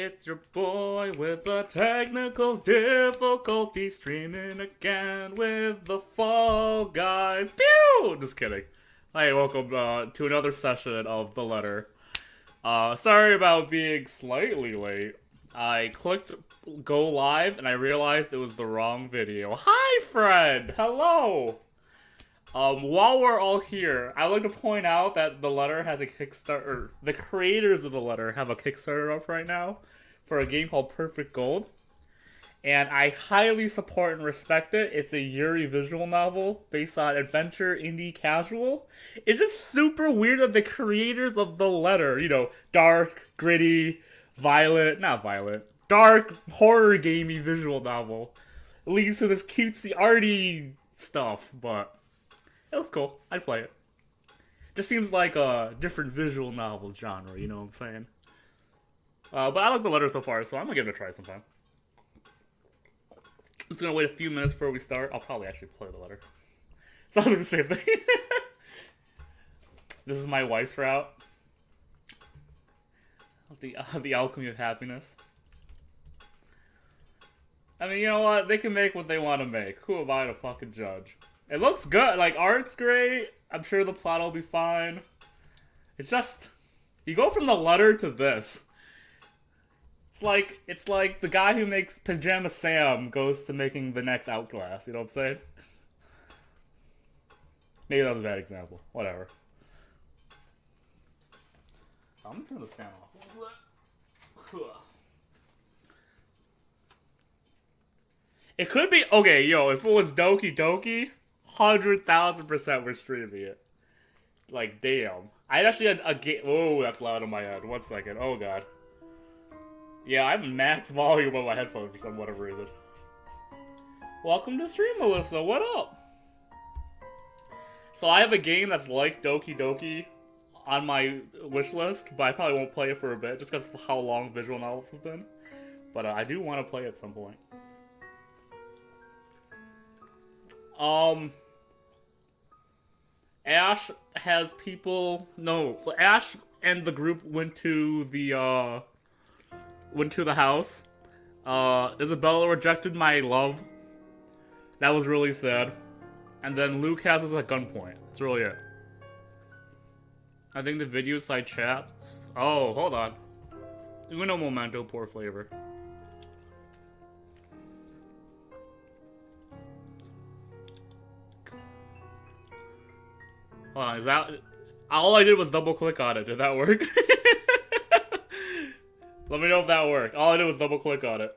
It's your boy with the technical difficulty, streaming again with the Fall Guys. Pew! Just kidding. Hey, welcome to another session of The Letter. Sorry about being slightly late. I clicked go live and I realized it was the wrong video. Hi, friend! Hello! While we're all here, I'd like to point out that The Letter has a Kickstarter, the creators of The Letter have a Kickstarter up right now for a game called Perfect Gold. And I highly support and respect it. It's a Yuri visual novel based on adventure, indie, casual. It's just super weird that the creators of The Letter, you know, dark, gritty, dark, horror gamey visual novel leads to this cutesy, arty stuff, but it was cool. I'd play it. Just seems like a different visual novel genre, you know what I'm saying? But I like The Letter so far, so I'm gonna give it a try sometime. I'm just gonna wait a few minutes before we start. I'll probably actually play The Letter. Sounds like the same thing. This is my wife's route. The alchemy of happiness. I mean, you know what? They can make what they want to make. Who am I to fucking judge? It looks good. Like, art's great. I'm sure the plot will be fine. It's just, you go from The Letter to this. It's like the guy who makes Pajama Sam goes to making the next Outlast. You know what I'm saying? Maybe that was a bad example. Whatever. I'm gonna turn this fan off. What's that? It could be, okay, yo, if it was Doki Doki, 100,000% we're streaming it. Like, damn. I actually had a game. Oh, that's loud in my head. 1 second. Oh, God. Yeah, I have max volume on my headphones for some whatever reason. Welcome to stream, Melissa. What up? So I have a game that's like Doki Doki on my wish list, but I probably won't play it for a bit just because of how long visual novels have been. But I do want to play it at some point. Ash has people. No, Ash and the group went to the house. Isabella rejected my love. That was really sad. And then Luke has us at gunpoint. That's really it. I think the video side chats. Oh, hold on. Uno momento, poor flavor. Hold on, is that... All I did was double click on it. Did that work? Let me know if that worked. All I did was double click on it.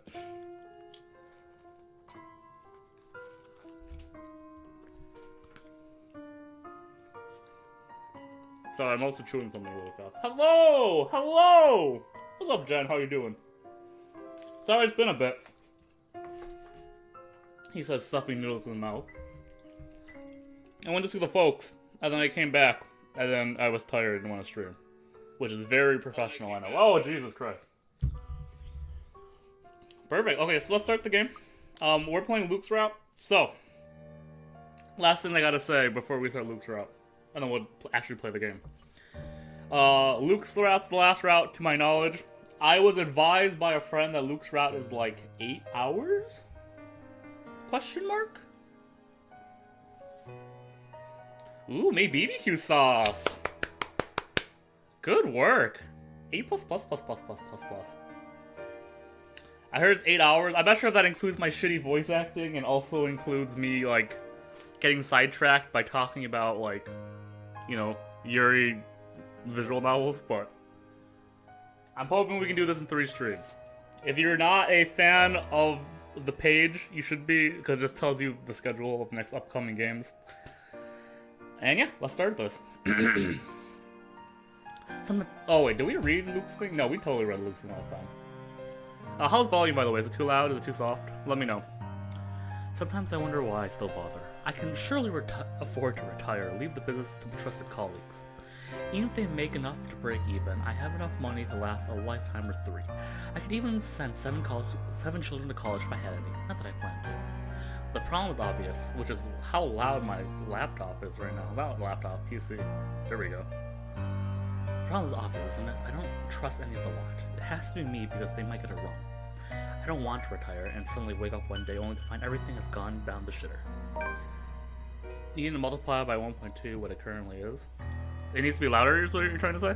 Sorry, I'm also chewing something really fast. Hello! Hello! What's up, Jen? How you doing? Sorry, it's been a bit. He says stuffing noodles in the mouth. I went to see the folks, and then I came back, and then I was tired and want to stream. Which is very professional, I know. Oh, Jesus Christ. Perfect. Okay, so let's start the game. We're playing Luke's route. So, last thing I gotta say before we start Luke's route. And then we'll actually play the game. Luke's route's the last route, to my knowledge. I was advised by a friend that Luke's route is like 8 hours? Question mark? Ooh, made BBQ sauce. Good work. 8 plus. I heard it's 8 hours. I'm not sure if that includes my shitty voice acting and also includes me, like, getting sidetracked by talking about, like, you know, Yuri visual novels, but I'm hoping we can do this in 3 streams. If you're not a fan of the page, you should be, because it just tells you the schedule of next upcoming games. And yeah, let's start this. Oh wait, did we read Luke's thing? No, we totally read Luke's thing last time. How's volume, by the way? Is it too loud? Is it too soft? Let me know. Sometimes I wonder why I still bother. I can surely afford to retire, leave the business to trusted colleagues. Even if they make enough to break even, I have enough money to last a lifetime or 3. I could even send 7 children to college if I had any. Not that I plan to. The problem is obvious, which is how loud my laptop is right now. Not laptop, PC. There we go. The problem is obvious, isn't it? I don't trust any of the lot. It has to be me because they might get it wrong. I don't want to retire and suddenly wake up one day only to find everything has gone down the shitter. You need to multiply by 1.2 what it currently is. It needs to be louder, is what you're trying to say?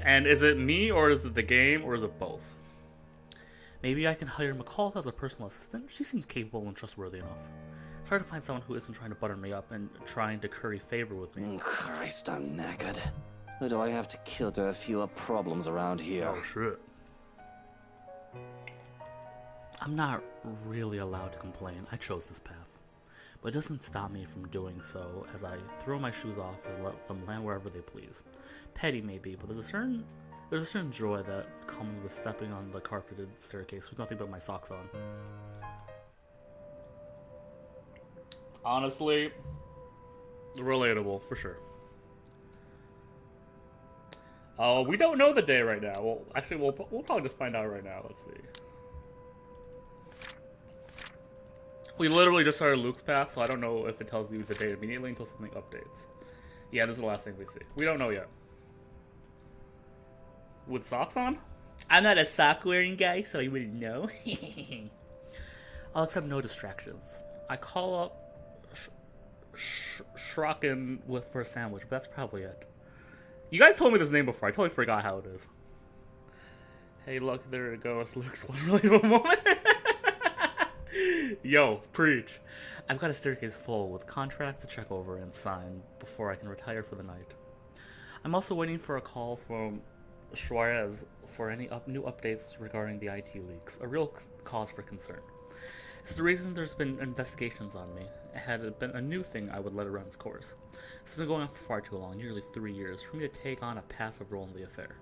And is it me, or is it the game, or is it both? Maybe I can hire McCall as a personal assistant. She seems capable and trustworthy enough. It's hard to find someone who isn't trying to butter me up and trying to curry favor with me. Christ, I'm knackered. Who do I have to kill to have fewer problems around here? Oh, shit. I'm not really allowed to complain. I chose this path. But it doesn't stop me from doing so as I throw my shoes off and let them land wherever they please. Petty maybe, but there's a certain joy that comes with stepping on the carpeted staircase with nothing but my socks on. Honestly, relatable for sure. We don't know the day right now. Well, actually, we'll probably just find out right now. Let's see. We literally just started Luke's path, so I don't know if it tells you the date immediately until something updates. Yeah, this is the last thing we see. We don't know yet. With socks on? I'm not a sock-wearing guy, so you wouldn't know. I'll accept no distractions. I call up Shrocken for a sandwich, but that's probably it. You guys told me this name before. I totally forgot how it is. Hey, look, there it goes. Luke's one relief a moment. Yo, preach. I've got a staircase full with contracts to check over and sign before I can retire for the night. I'm also waiting for a call from Suarez for any new updates regarding the IT leaks, a real cause for concern. It's the reason there's been investigations on me. Had it been a new thing, I would let it run its course. It's been going on for far too long, nearly 3 years, for me to take on a passive role in the affair.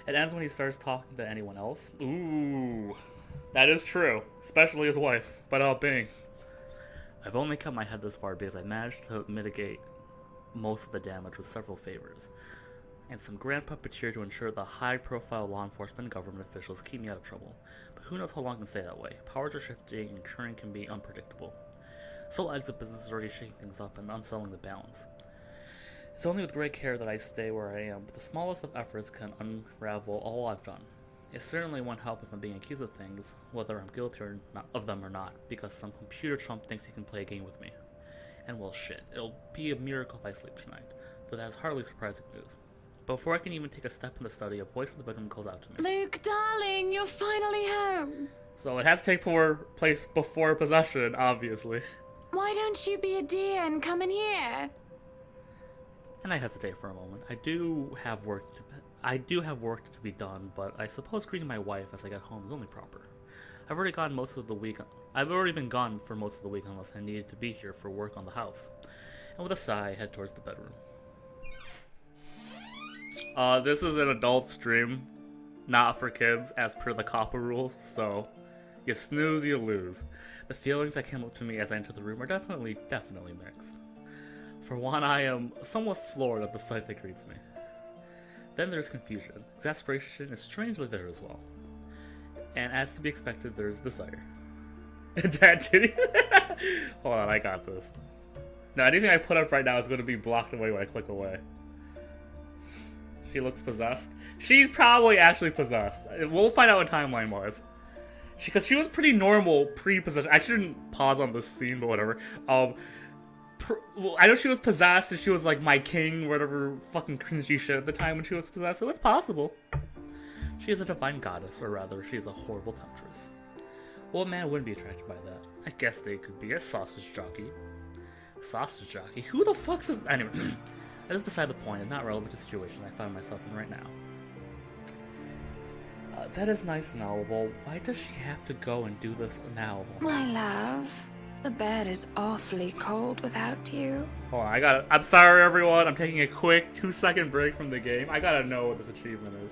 It ends when he starts talking to anyone else. Ooh, that is true, especially his wife, but Bing. I've only kept my head this far because I managed to mitigate most of the damage with several favors, and some grand puppeteer to ensure the high-profile law enforcement and government officials keep me out of trouble. But who knows how long I can stay that way. Powers are shifting and current can be unpredictable. Sole exit business is already shaking things up and unsettling the balance. It's only with great care that I stay where I am, but the smallest of efforts can unravel all I've done. It certainly won't help if I'm being accused of things, whether I'm guilty of them or not, because some computer chump thinks he can play a game with me. And well, shit, it'll be a miracle if I sleep tonight, though that is hardly surprising news. But before I can even take a step in the study, a voice from the bedroom calls out to me. Luke, darling, you're finally home. So it has to take place before possession, obviously. Why don't you be a dear and come in here? And I hesitate for a moment. I do have work to be done, but I suppose greeting my wife as I get home is only proper. I've already been gone for most of the week unless I needed to be here for work on the house. And with a sigh, I head towards the bedroom. This is an adult stream, not for kids, as per the COPPA rules, so you snooze, you lose. The feelings that came up to me as I entered the room are definitely mixed. For one, I am somewhat floored at the sight that greets me. Then there's confusion. Exasperation is strangely there as well. And as to be expected, there's desire. Dad titty? Hold on, I got this. Now, anything I put up right now is going to be blocked away when I click away. She looks possessed. She's probably actually possessed. We'll find out what timeline-wise. Because she was pretty normal pre-possession. I shouldn't pause on this scene, but whatever. I know she was possessed and she was like my king, whatever fucking cringy shit at the time when she was possessed, so it's possible. She is a divine goddess, or rather, she is a horrible temptress. Well, a man wouldn't be attracted by that. I guess they could be a sausage jockey. Sausage jockey? Who the fuck's this? Anyway, that is beside the point and not relevant to the situation I find myself in right now. That is nice and all, but why does she have to go and do this now? My love, the bed is awfully cold without you. Hold on, I'm sorry everyone, I'm taking a quick 2-second break from the game. I gotta know what this achievement is.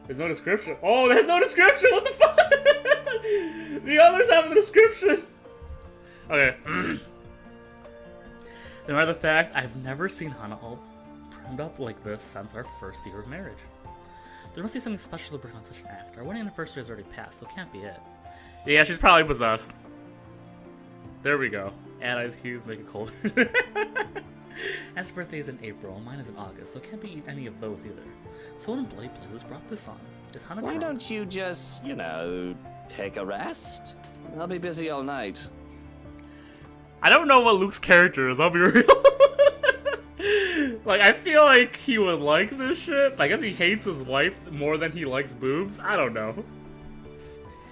There's no description. Oh, there's no description! What the fuck? The others have a description! Okay. No matter the fact, I've never seen Hana all trimmed up like this since our first year of marriage. There must be something special to bring on such an act. Our wedding anniversary has already passed, so it can't be it. Yeah, she's probably possessed. There we go. Add ice cubes, make it colder. As birthday is in April, mine is in August, so can't be any of those either. So what in bloody blazes brought this on? Is Hana Why drunk? don't you just, take a rest? I'll be busy all night. I don't know what Luke's character is, I'll be real. Like, I feel like he would like this shit. I guess he hates his wife more than he likes boobs. I don't know.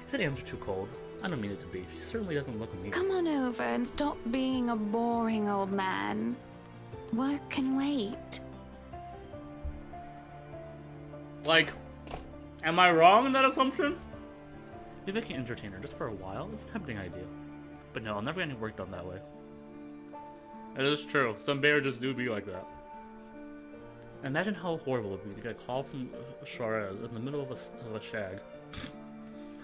His hands are too cold. I don't mean it to be. She certainly doesn't look amused. Come on over and stop being a boring old man. Work can wait. Like, am I wrong in that assumption? Maybe I can entertain her just for a while. It's a tempting idea. But no, I'll never get any work done that way. It is true. Some bears just do be like that. Imagine how horrible it would be to get a call from Suarez in the middle of a shag.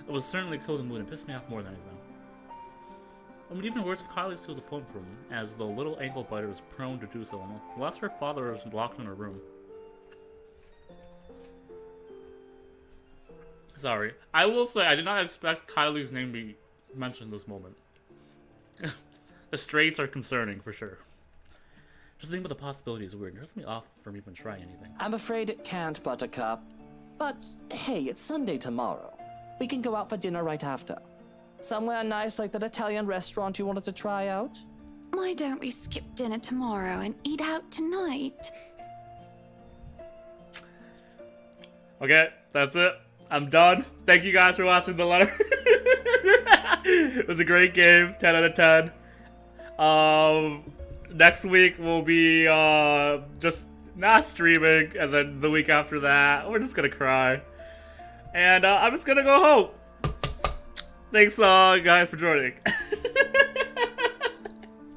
It would certainly kill the mood and piss me off more than anything. It would be even worse if Kylie stole the phone from him, as the little ankle biter is prone to do so, unless her father is locked in her room. Sorry. I will say, I did not expect Kylie's name to be mentioned this moment. The straights are concerning, for sure. Just thinking about the possibilities is weird. It hurts me off from even trying anything. I'm afraid it can't, Buttercup. But, hey, it's Sunday tomorrow. We can go out for dinner right after. Somewhere nice like that Italian restaurant you wanted to try out? Why don't we skip dinner tomorrow and eat out tonight? Okay, that's it. I'm done. Thank you guys for watching the letter. It was a great game. 10 out of 10. Next week we'll be just not streaming, and then the week after that we're just gonna cry. And I'm just gonna go home. Thanks guys for joining.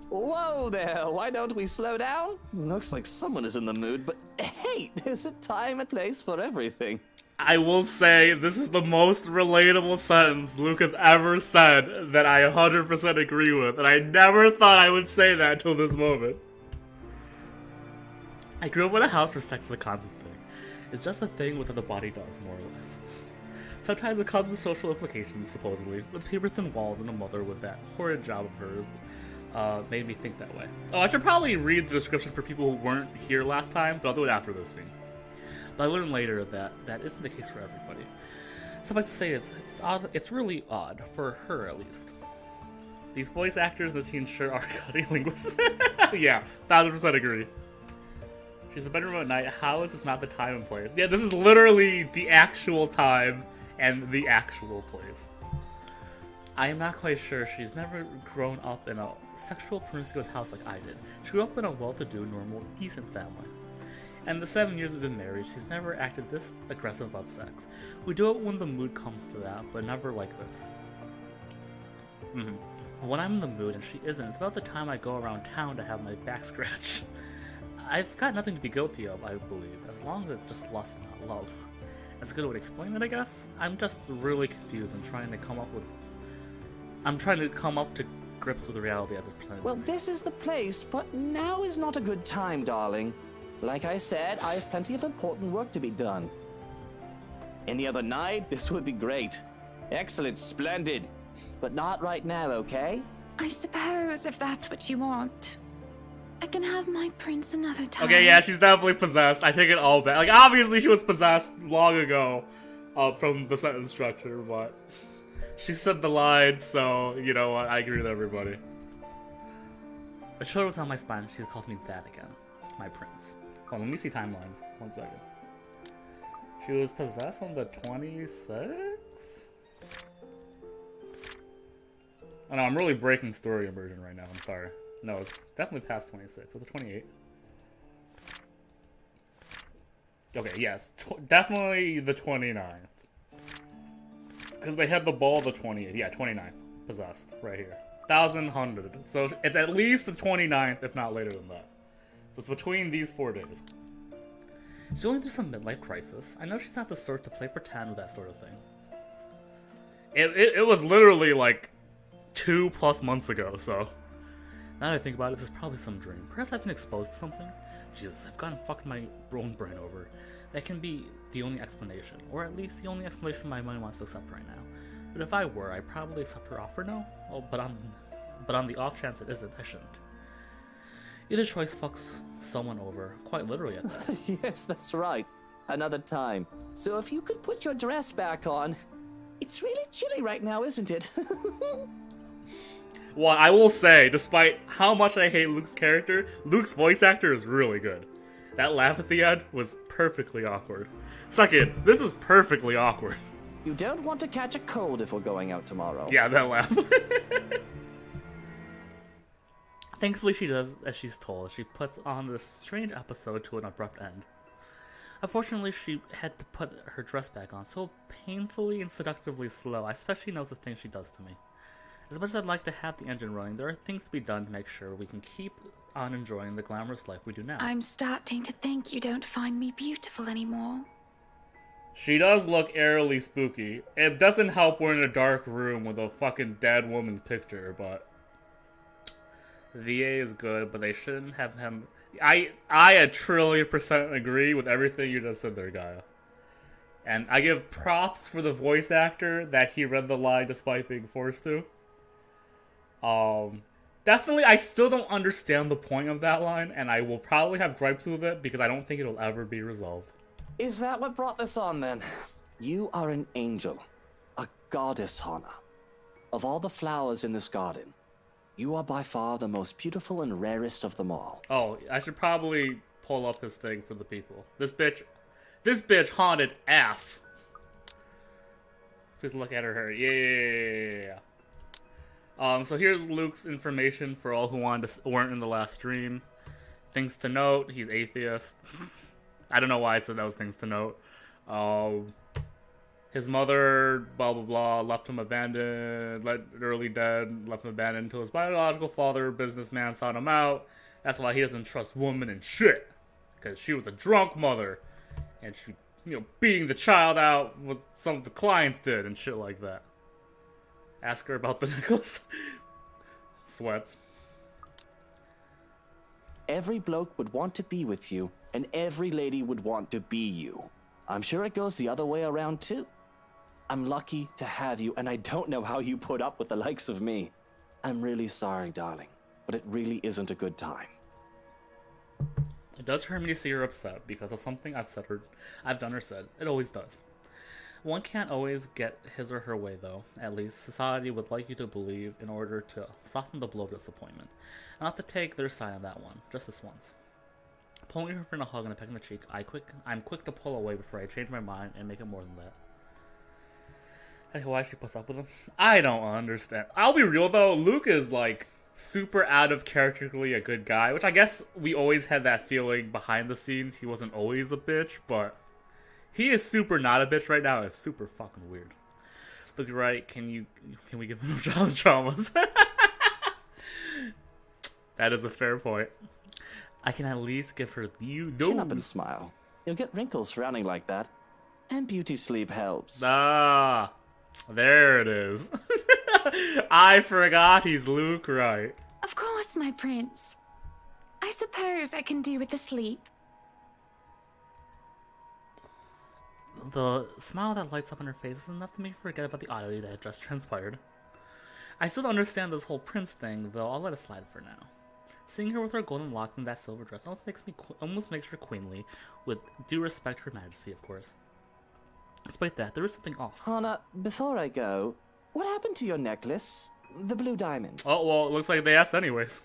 Whoa there, why don't we slow down? Looks like someone is in the mood, but hey, there's a time and place for everything. I will say, this is the most relatable sentence Luke has ever said that I 100% agree with, and I never thought I would say that until this moment. I grew up in a house where sex is a constant thing. It's just a thing within the body does, more or less. Sometimes it causes social implications, supposedly, with paper-thin walls and a mother with that horrid job of hers made me think that way. Oh, I should probably read the description for people who weren't here last time, but I'll do it after this scene. But I learned later that that isn't the case for everybody. Suffice to say, it's odd. It's really odd, for her at least. These voice actors in the scene sure are cutting linguists. Yeah, 1000% agree. She's in the bedroom at night. How is this not the time and place? Yeah, this is literally the actual time and the actual place. I am not quite sure. She's never grown up in a sexual promiscuous house like I did. She grew up in a well-to-do, normal, decent family. And the 7 years we've been married, she's never acted this aggressive about sex. We do it when the mood comes to that, but never like this. When I'm in the mood and she isn't, it's about the time I go around town to have my back scratched. I've got nothing to be guilty of, I believe, as long as it's just lust and not love. That's a good way to explain it, I guess. I'm just really confused and trying to come up to grips with the reality as it presented. Well, this is the place, but now is not a good time, darling. Like I said, I have plenty of important work to be done. Any other night, this would be great. Excellent, splendid. But not right now, okay? I suppose if that's what you want. I can have my prince another time. Okay, yeah, she's definitely possessed. I take it all back. Like, obviously she was possessed long ago from the sentence structure, but she said the line, so, you know what, I agree with everybody. A shoulder was on my spine, she calls me that again. My prince. Hold on, let me see timelines. 1 second. She was possessed on the 26th? Oh no, I'm really breaking story immersion right now, I'm sorry. No, it's definitely past 26. Was it 28? Okay, yes. Definitely the 29th. Because they had the ball the 28th. Yeah, 29th. Possessed. Right here. 1,100. So it's at least the 29th, if not later than that. So it's between these 4 days. She's going through some midlife crisis. I know she's not the sort to play pretend with that sort of thing. It was literally like 2+ months ago, so... Now that I think about it, this is probably some dream. Perhaps I've been exposed to something? Jesus, I've gotten fucked my own brain over. That can be the only explanation, or at least the only explanation my mind wants to accept right now. But if I were, I'd probably accept her offer now. Oh, but but on the off chance it isn't, I shouldn't. Either choice fucks someone over, quite literally at that. Yes, that's right. Another time. So if you could put your dress back on. It's really chilly right now, isn't it? Well, I will say, despite how much I hate Luke's character, Luke's voice actor is really good. That laugh at the end was perfectly awkward. Second, this is perfectly awkward. You don't want to catch a cold if we're going out tomorrow. Yeah, that laugh. Thankfully, she does as she's told. She puts on this strange episode to an abrupt end. Unfortunately, she had to put her dress back on so painfully and seductively slow. I especially knows the things she does to me. As much as I'd like to have the engine running, there are things to be done to make sure we can keep on enjoying the glamorous life we do now. I'm starting to think you don't find me beautiful anymore. She does look eerily spooky. It doesn't help we're in a dark room with a fucking dead woman's picture, but... VA is good, but they shouldn't have him... I 1,000,000,000% agree with everything you just said there, Gaia. And I give props for the voice actor that he read the line despite being forced to. Definitely, I still don't understand the point of that line, and I will probably have gripes with it because I don't think it'll ever be resolved. Is that what brought this on, then? You are an angel. A goddess, Hana. Of all the flowers in this garden, you are by far the most beautiful and rarest of them all. Oh, I should probably pull up his thing for the people. This bitch haunted F. Just look at her. Yeah. So here's Luke's information for all who weren't in the last stream. Things to note: he's atheist. I don't know why I said those things to note. His mother, blah blah blah, left him abandoned, early dead, left him abandoned until his biological father, businessman, sought him out. That's why he doesn't trust women and shit, because she was a drunk mother, and she, beating the child out what some of the clients did and shit like that. Ask her about the necklace. Sweats. Every bloke would want to be with you, and every lady would want to be you. I'm sure it goes the other way around, too. I'm lucky to have you, and I don't know how you put up with the likes of me. I'm really sorry, darling, but it really isn't a good time. It does hurt me to see her upset because of something I've done or said. It always does. One can't always get his or her way, though. At least society would like you to believe in order to soften the blow of disappointment. Not to take their side on that one, just this once. Pulling her in a hug and a peck in the cheek, I'm quick to pull away before I change my mind and make it more than that. Like, why she puts up with him? I don't understand. I'll be real though, Luke is like super out of characterly a good guy, which I guess we always had that feeling behind the scenes. He wasn't always a bitch, but he is super not a bitch right now. It's super fucking weird. Look, right? Can we give him child traumas? That is a fair point. I can at least give her Chin up and smile. You'll get wrinkles frowning like that. And beauty sleep helps. Ah, there it is. I forgot he's Luke, right? Of course, my prince. I suppose I can do with the sleep. The smile that lights up on her face is enough to make me forget about the oddity that had just transpired. I still don't understand this whole prince thing, though I'll let it slide for now. Seeing her with her golden locks and that silver dress almost makes her queenly, with due respect to her majesty, of course. Despite that, there is something off. Hana, before I go, what happened to your necklace? The blue diamond. Oh, well, it looks like they asked anyways.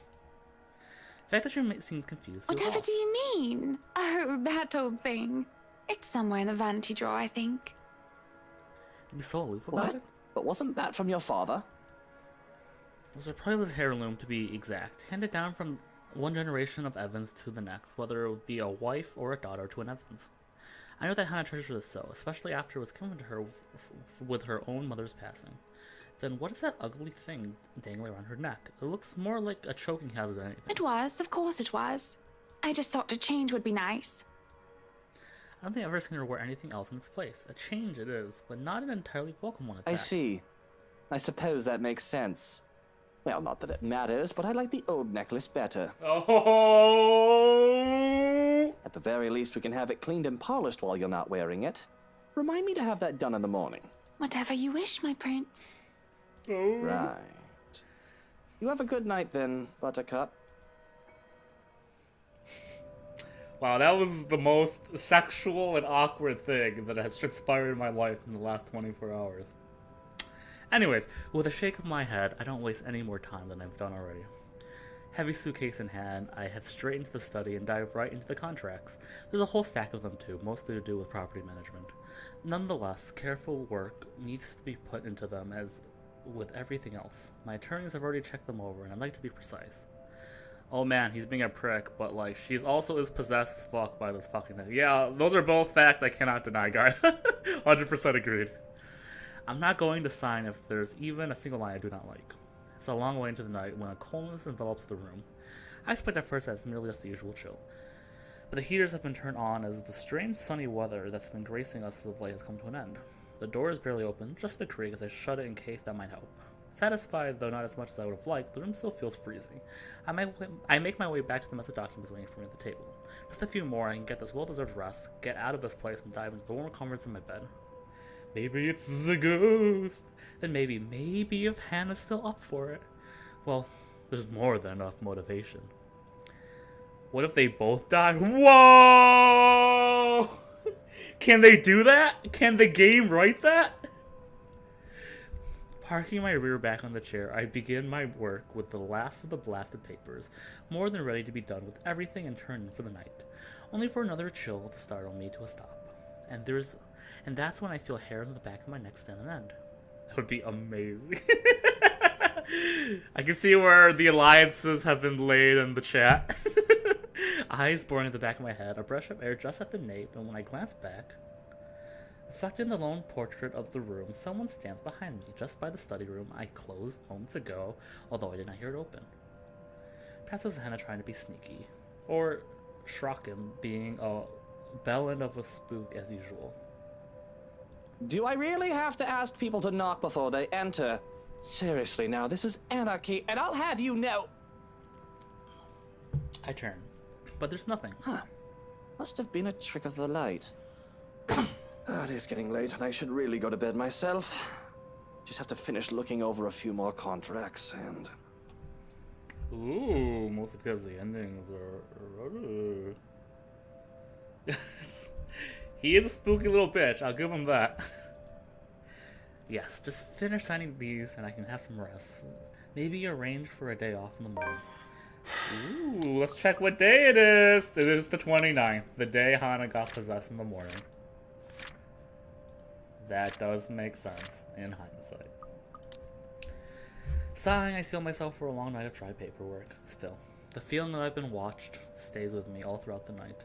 The fact that she seems confused. Whatever do you mean? Oh, that old thing. It's somewhere in the vanity drawer, I think. You'd be so aloof about What? it? But wasn't that from your father? It was a priceless heirloom, to be exact, handed down from one generation of Evans to the next, whether it would be a wife or a daughter to an Evans. I know that Hannah treasured it so, especially after it was given to her with her own mother's passing. Then what is that ugly thing dangling around her neck? It looks more like a choking hazard than anything. It was, of course it was. I just thought a change would be nice. I don't think I've ever seen her wear anything else in its place. A change it is, but not an entirely welcome one at that. I see. I suppose that makes sense. Well, not that it matters, but I like the old necklace better. Oh! At the very least, we can have it cleaned and polished while you're not wearing it. Remind me to have that done in the morning. Whatever you wish, my prince. Oh. Right. You have a good night then, Buttercup. Wow, that was the most sexual and awkward thing that has transpired in my life in the last 24 hours. Anyways, with a shake of my head, I don't waste any more time than I've done already. Heavy suitcase in hand, I head straight into the study and dive right into the contracts. There's a whole stack of them too, mostly to do with property management. Nonetheless, careful work needs to be put into them as with everything else. My attorneys have already checked them over and I'd like to be precise. Oh man, he's being a prick, but like, she's also is possessed as fuck by this fucking thing. Yeah, those are both facts I cannot deny, guy. 100% agreed. I'm not going to sign if there's even a single line I do not like. It's a long way into the night when a coldness envelops the room. I expect at first that it's merely just the usual chill. But the heaters have been turned on as the strange sunny weather that's been gracing us as of late has come to an end. The door is barely open, just a creak as I shut it in case that might help. Satisfied, though not as much as I would have liked, the room still feels freezing. I make my way back to the mess of documents waiting for me at the table. Just a few more, I can get this well-deserved rest, get out of this place, and dive into the warm comforts in my bed. Maybe it's a ghost. Then maybe if Hannah's still up for it. Well, there's more than enough motivation. What if they both die? Whoa! Can they do that? Can the game write that? Parking my rear back on the chair, I begin my work with the last of the blasted papers, more than ready to be done with everything and turn in for the night, only for another chill to startle me to a stop. And that's when I feel hairs on the back of my neck stand on end. That would be amazing. I can see where the alliances have been laid in the chat. Eyes boring at the back of my head, a brush of air just at the nape, and when I glance back, reflected in the lone portrait of the room, someone stands behind me, just by the study room I closed moments ago, although I did not hear it open. Perhaps it was Hannah trying to be sneaky, or Shrocken being a bellend of a spook as usual. Do I really have to ask people to knock before they enter? Seriously now, this is anarchy, and I'll have you know... I turn, but there's nothing. Huh. Must have been a trick of the light. It is getting late, and I should really go to bed myself. Just have to finish looking over a few more contracts, and... Ooh, mostly because the endings are... He is a spooky little bitch, I'll give him that. Yes, just finish signing these and I can have some rest. Maybe arrange for a day off in the morning. Ooh, let's check what day it is. It is the 29th, the day Hana got possessed in the morning. That does make sense in hindsight. Sighing, I seal myself for a long night of dry paperwork. Still, the feeling that I've been watched stays with me all throughout the night.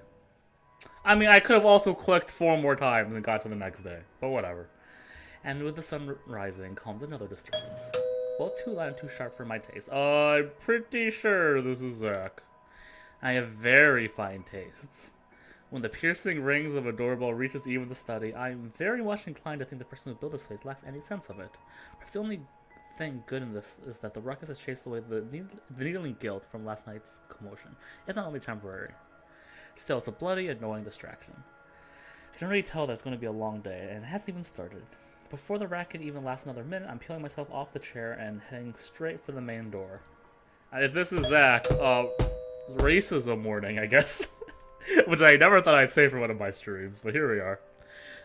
I mean, I could have also clicked 4 more times and got to the next day, but whatever. And with the sun rising comes another disturbance. Well, too loud and too sharp for my taste. I'm pretty sure this is Zach. I have very fine tastes. When the piercing rings of a doorbell reaches even the study, I am very much inclined to think the person who built this place lacks any sense of it. Perhaps the only thing good in this is that the ruckus has chased away the needling guilt from last night's commotion, if not only temporary. Still, it's a bloody, annoying distraction. I can already tell that it's going to be a long day, and it hasn't even started. Before the racket even lasts another minute, I'm peeling myself off the chair and heading straight for the main door. If this is Zach, racism warning, I guess. Which I never thought I'd say for one of my streams, but here we are.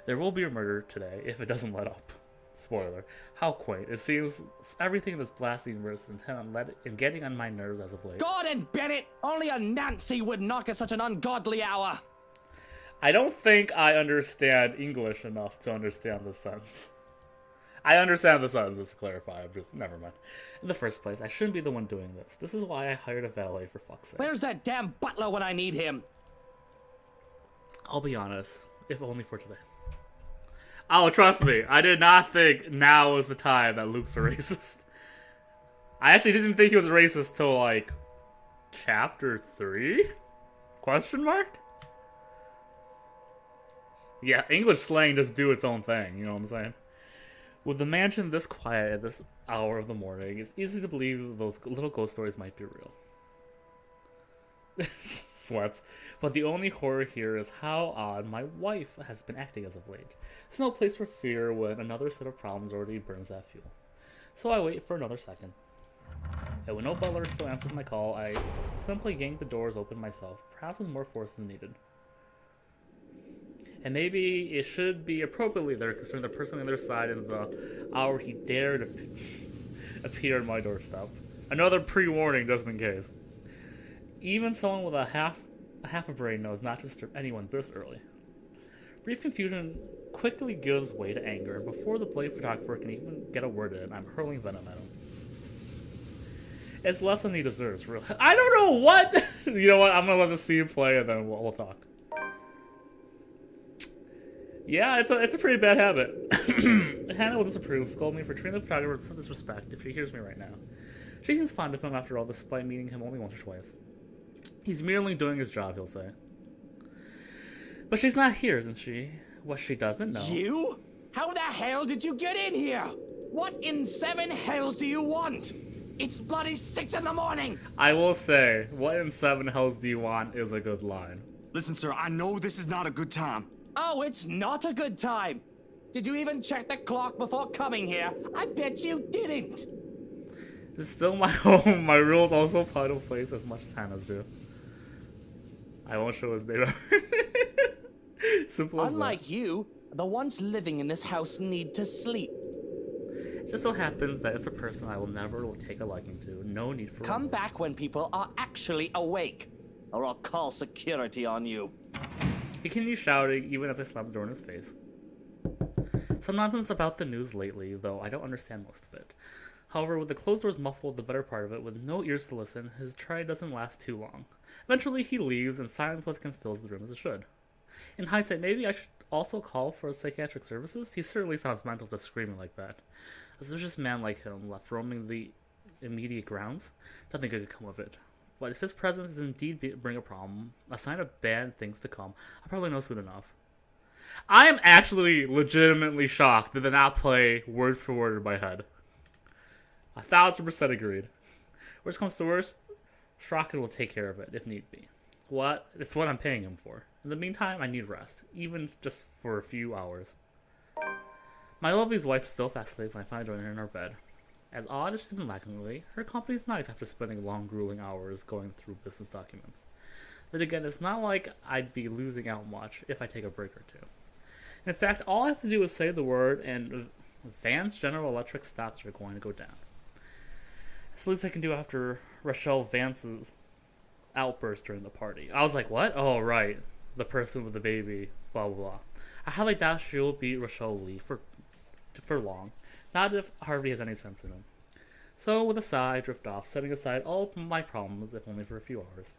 There will be a murder today, if it doesn't let up. Spoiler. How quaint. It seems everything in this blasting universe is intent on getting on my nerves as of late. Gordon Bennett! Only a Nancy would knock at such an ungodly hour! I don't think I understand English enough to understand the sentence. I understand the sentence, just to clarify. I'm just... never mind. In the first place, I shouldn't be the one doing this. This is why I hired a valet, for fuck's sake. Where's that damn butler when I need him? I'll be honest, if only for today. Oh, trust me, I did not think now was the time that Luke's a racist. I actually didn't think he was a racist till, like, chapter 3? Question mark? Yeah, English slang just do its own thing, you know what I'm saying? With the mansion this quiet at this hour of the morning, it's easy to believe those little ghost stories might be real. Sweats. But the only horror here is how odd my wife has been acting as of late. There's no place for fear when another set of problems already burns that fuel. So I wait for another second. And when no butler still answers my call, I simply yank the doors open myself, perhaps with more force than needed. And maybe it should be appropriately there, considering the person on the other side is the hour he dared appear on my doorstep. Another pre-warning, just in case. Even someone with a half a brain knows not to disturb anyone this early. Brief confusion quickly gives way to anger, and before the blade photographer can even get a word in, I'm hurling venom at him. It's less than he deserves, really. I don't know what! You know what, I'm gonna let the scene play and then we'll talk. Yeah, it's a pretty bad habit. Hannah will disapprove, scold me for treating the photographer with such disrespect if she hears me right now. She seems fond of him after all, despite meeting him only once or twice. He's merely doing his job, he'll say. But she's not here, isn't she? What she doesn't know. You? How the hell did you get in here? What in 7 hells do you want? It's bloody 6 in the morning! I will say, what in 7 hells do you want is a good line. Listen, sir, I know this is not a good time. Oh, it's not a good time. Did you even check the clock before coming here? I bet you didn't. It's still my home. My rules also apply to place as much as Hannah's do. I won't show his name. Simple as Unlike you, the ones living in this house need to sleep. It just so happens that it's a person I will never take a liking to. No need for Come back when people are actually awake, or I'll call security on you. He continues shouting, even as I slam the door in his face. Some nonsense about the news lately, though I don't understand most of it. However, with the closed doors muffled the better part of it, with no ears to listen, his try doesn't last too long. Eventually he leaves, and silence once again fills the room as it should. In hindsight, maybe I should also call for psychiatric services? He certainly sounds mental just screaming like that. A suspicious man like him, left roaming the immediate grounds, nothing good could come of it. But if his presence is indeed bring a problem, a sign of bad things to come, I'll probably know soon enough. I am actually legitimately shocked that they did not play word for word in my head. 1000% agreed. Worst comes to worst, Strachan will take care of it, if need be. It's what I'm paying him for. In the meantime, I need rest, even just for a few hours. My lovely's wife's still fast asleep when I finally join her in our bed. As odd as she's been lacking lately, her company's nice after spending long, grueling hours going through business documents. But again, it's not like I'd be losing out much if I take a break or two. In fact, all I have to do is say the word, and Van's General Electric stocks are going to go down. It's the least I can do after Rochelle Vance's outburst during the party. I was like, what? Oh, right. The person with the baby, blah, blah, blah. I highly doubt she'll beat Rochelle Lee for long. Not if Harvey has any sense in him. So, with a sigh, I drift off, setting aside all my problems, if only for a few hours.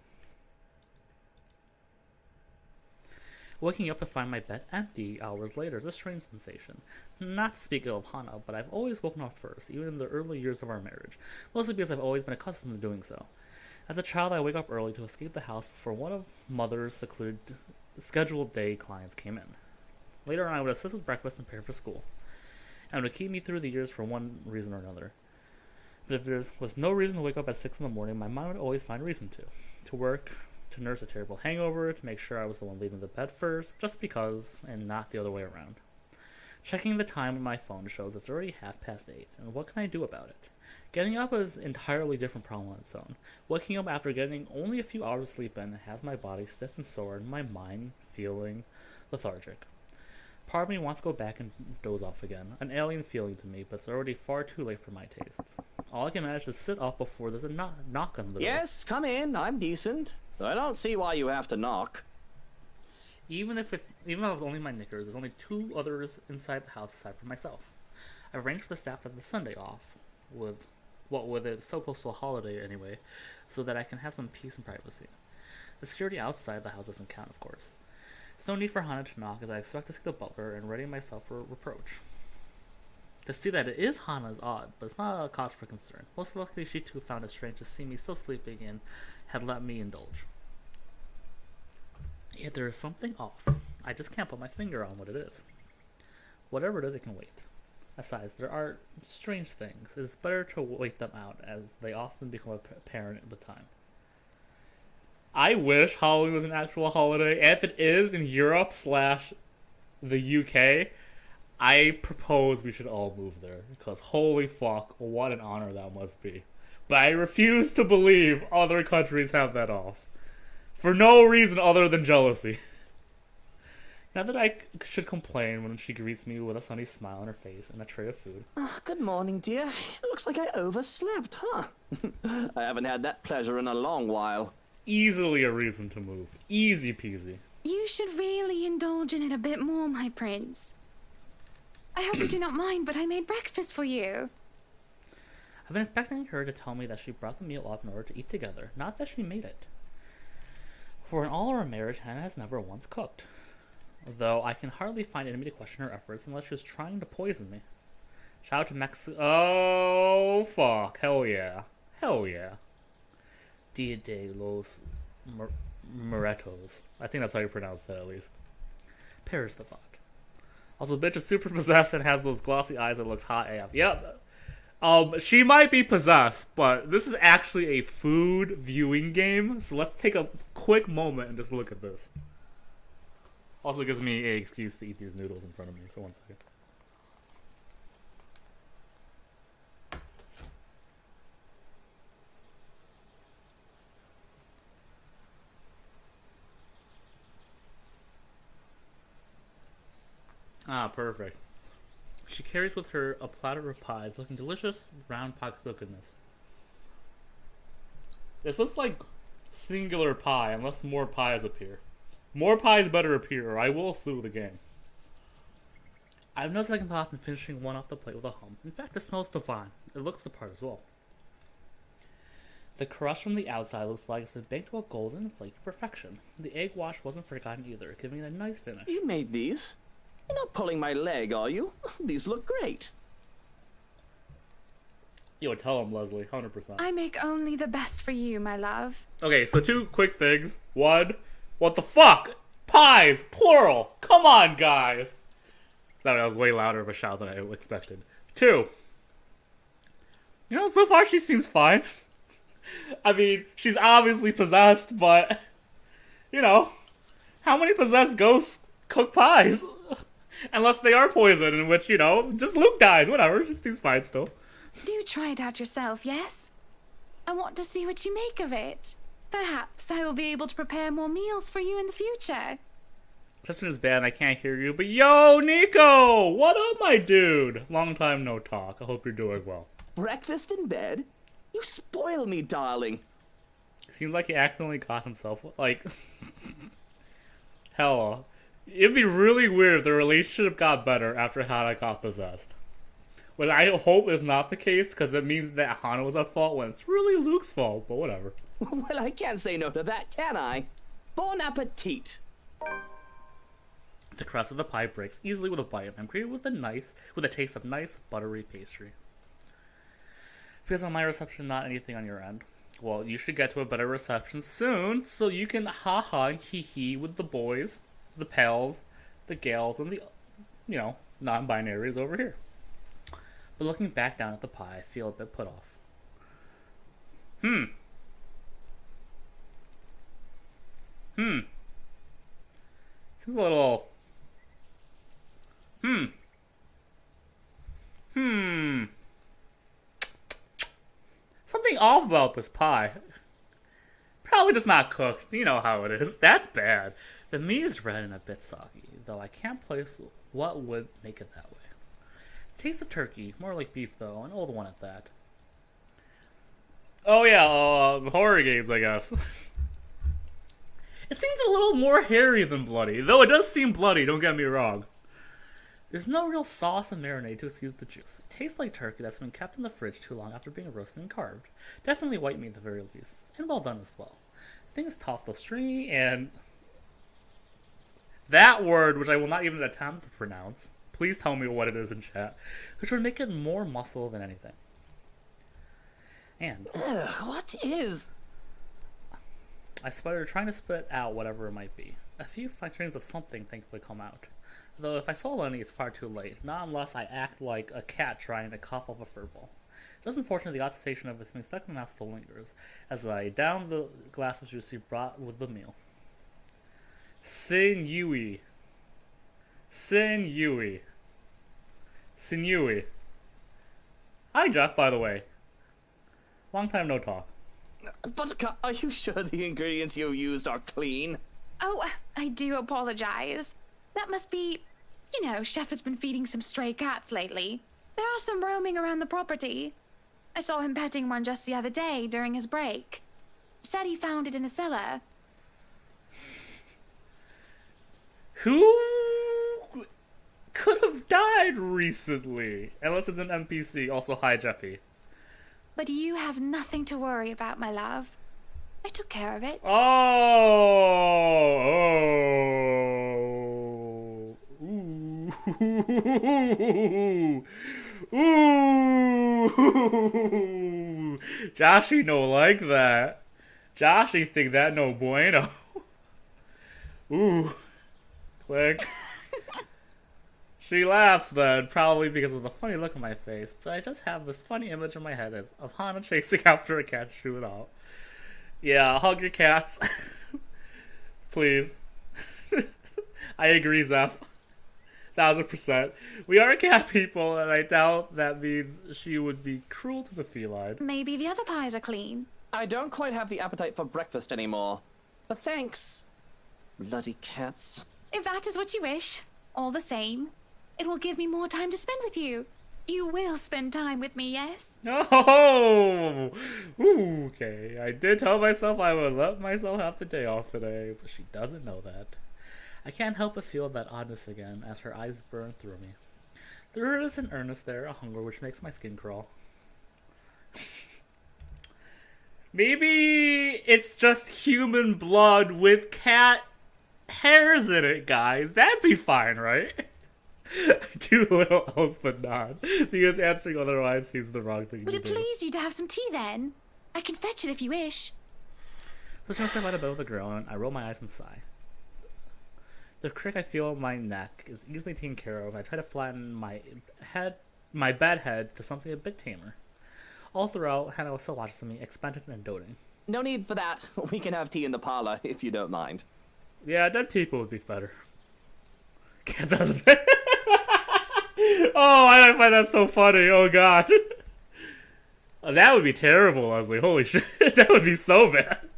Waking up to find my bed empty hours later is a strange sensation. Not to speak ill of Hana, but I've always woken up first, even in the early years of our marriage, mostly because I've always been accustomed to doing so. As a child, I wake up early to escape the house before one of Mother's secluded scheduled day clients came in. Later on, I would assist with breakfast and prepare for school, and would keep me through the years for one reason or another. But if there was no reason to wake up at 6 in the morning, my mind would always find a reason to. To work, to nurse a terrible hangover, to make sure I was the one leaving the bed first, just because, and not the other way around. Checking the time on my phone shows it's already 8:30, and what can I do about it? Getting up is an entirely different problem on its own. Waking up after getting only a few hours of sleep in has my body stiff and sore, and my mind feeling lethargic. Part of me wants to go back and doze off again, an alien feeling to me, but it's already far too late for my tastes. All I can manage is sit up before there's a knock on the door. Yes, come in. I'm decent. I don't see why you have to knock. Even if it was only my knickers, there's only 2 others inside the house aside from myself. I've arranged for the staff to have the Sunday off, with it so close to a holiday anyway, so that I can have some peace and privacy. The security outside the house doesn't count, of course. There's no need for Hana to knock, as I expect to see the butler and ready myself for reproach. To see that it is Hana is odd, but it's not a cause for concern. Most likely she too found it strange to see me still sleeping and had let me indulge. Yet there is something off. I just can't put my finger on what it is. Whatever it is, it can wait. Besides, there are strange things. It is better to wait them out, as they often become apparent with time. I wish Halloween was an actual holiday. If it is in Europe / the UK, I propose we should all move there. Because holy fuck, what an honor that must be. But I refuse to believe other countries have that off. For no reason other than jealousy. Not that I should complain when she greets me with a sunny smile on her face and a tray of food. Ah, good morning, dear. It looks like I overslept, huh? I haven't had that pleasure in a long while. Easily a reason to move. Easy peasy. You should really indulge in it a bit more, my prince. I hope you do not mind, but I made breakfast for you. I've been expecting her to tell me that she brought the meal up in order to eat together, not that she made it. For in all our marriage, Hannah has never once cooked. Though I can hardly find enemy to question her efforts unless she's trying to poison me. Shout out to Mexico. Oh, fuck. Hell yeah. Hell yeah. Dia de los Muertos. I think that's how you pronounce that, at least. Perish the fuck. Also, bitch is super possessed and has those glossy eyes that looks hot AF. Yep. She might be possessed, but this is actually a food viewing game, so let's take a quick moment and just look at this. Also gives me an excuse to eat these noodles in front of me, so 1 second. Ah, perfect. She carries with her a platter of pies, looking delicious, round pockets of goodness. This looks like singular pie, unless more pies appear. More pies better appear, or I will sue the game. I have no second thoughts in finishing one off the plate with a hum. In fact, it smells divine. It looks the part as well. The crust from the outside looks like it's been baked to a golden, flaky perfection. The egg wash wasn't forgotten either, giving it a nice finish. You made these? You're not pulling my leg, are you? These look great. Yo, tell him, Leslie, 100%. I make only the best for you, my love. Okay, so 2 quick things. 1, what the fuck? Pies, plural. Come on, guys. That was way louder of a shout than I expected. 2, you know, so far she seems fine. I mean, she's obviously possessed, but, you know, how many possessed ghosts cook pies? Unless they are poisoned, in which, you know, just Luke dies, whatever, she seems fine still. Do try it out yourself, yes? I want to see what you make of it. Perhaps I will be able to prepare more meals for you in the future. Reception is bad and I can't hear you, but yo, Nico! What up, my dude? Long time no talk. I hope you're doing well. Breakfast in bed? You spoil me, darling. Seems like he accidentally got himself, like... Hell, it'd be really weird if the relationship got better after Hana got possessed. But I hope is not the case, because it means that Hana was at fault when it's really Luke's fault, but whatever. Well, I can't say no to that, can I? Bon appetit. The crust of the pie breaks easily with a bite, and I'm greeted with a taste of nice, buttery pastry. Because on my reception, not anything on your end. Well, you should get to a better reception soon, so you can ha-ha and hee-hee with the boys, the pals, the gals, and the, you know, non-binaries over here. But looking back down at the pie, I feel a bit put off. Seems a little... Something off about this pie. Probably just not cooked. You know how it is. That's bad. The meat is red and a bit soggy, though I can't place what would make it that way. Taste of turkey, more like beef though, an old one at that. Oh yeah, horror games, I guess. It seems a little more hairy than bloody, though it does seem bloody, don't get me wrong. There's no real sauce and marinade to excuse the juice. It tastes like turkey that's been kept in the fridge too long after being roasted and carved. Definitely white meat at the very least, and well done as well. The thing is tough though, stringy, and that word, which I will not even attempt to pronounce, please tell me what it is in chat, which would make it more muscle than anything. And What is? I sputtered, trying to spit out whatever it might be. A few fragments of something thankfully come out. Though if I swallow any, it's far too late, not unless I act like a cat trying to cough up a fur ball. Just unfortunately, the odd sensation of it being stuck in my mouth still lingers, as I down the glass of juice you brought with the meal. Sinewy. Sinewy. Sinewy. Hi, Jeff, by the way. Long time no talk. Buttercup, are you sure the ingredients you used are clean? Oh, I do apologize. That must be... You know, Chef has been feeding some stray cats lately. There are some roaming around the property. I saw him petting one just the other day during his break. Said he found it in a cellar. Who could have died recently? Unless it's an NPC. Also, hi, Jeffy. But you have nothing to worry about, my love. I took care of it. Oh. Ooh. Ooh. Joshy no like that. Joshy think that no bueno. Ooh. Click. She laughs then, probably because of the funny look on my face, but I just have this funny image in my head of Hana chasing after a cat shooting out. Yeah, hug your cats. Please. I agree, Zeph. 1000%. We are cat people, and I doubt that means she would be cruel to the feline. Maybe the other pies are clean. I don't quite have the appetite for breakfast anymore. But thanks. Bloody cats. If that is what you wish, all the same, it will give me more time to spend with you. You will spend time with me, yes? Oh! Ooh, okay. I did tell myself I would let myself have the day off today, but she doesn't know that. I can't help but feel that oddness again as her eyes burn through me. There is an earnest there, a hunger which makes my skin crawl. Maybe it's just human blood with cat hairs in it, guys. That'd be fine, right? Do little else but not, because answering otherwise seems the wrong thing Would to it do. please you to have some tea then? I can fetch it if you wish. Pushing myself out of bed with a groan, I roll my eyes and sigh. The crick I feel in my neck is easily taken care of. I try to flatten my bed head to something a bit tamer. All throughout, Hannah was still watching me, expectant and doting. No need for that. We can have tea in the parlor, if you don't mind. Yeah, dead people would be better. Cats out of the bed. Oh, I find that so funny. Oh, God. Oh, that would be terrible, Leslie. Holy shit. That would be so bad.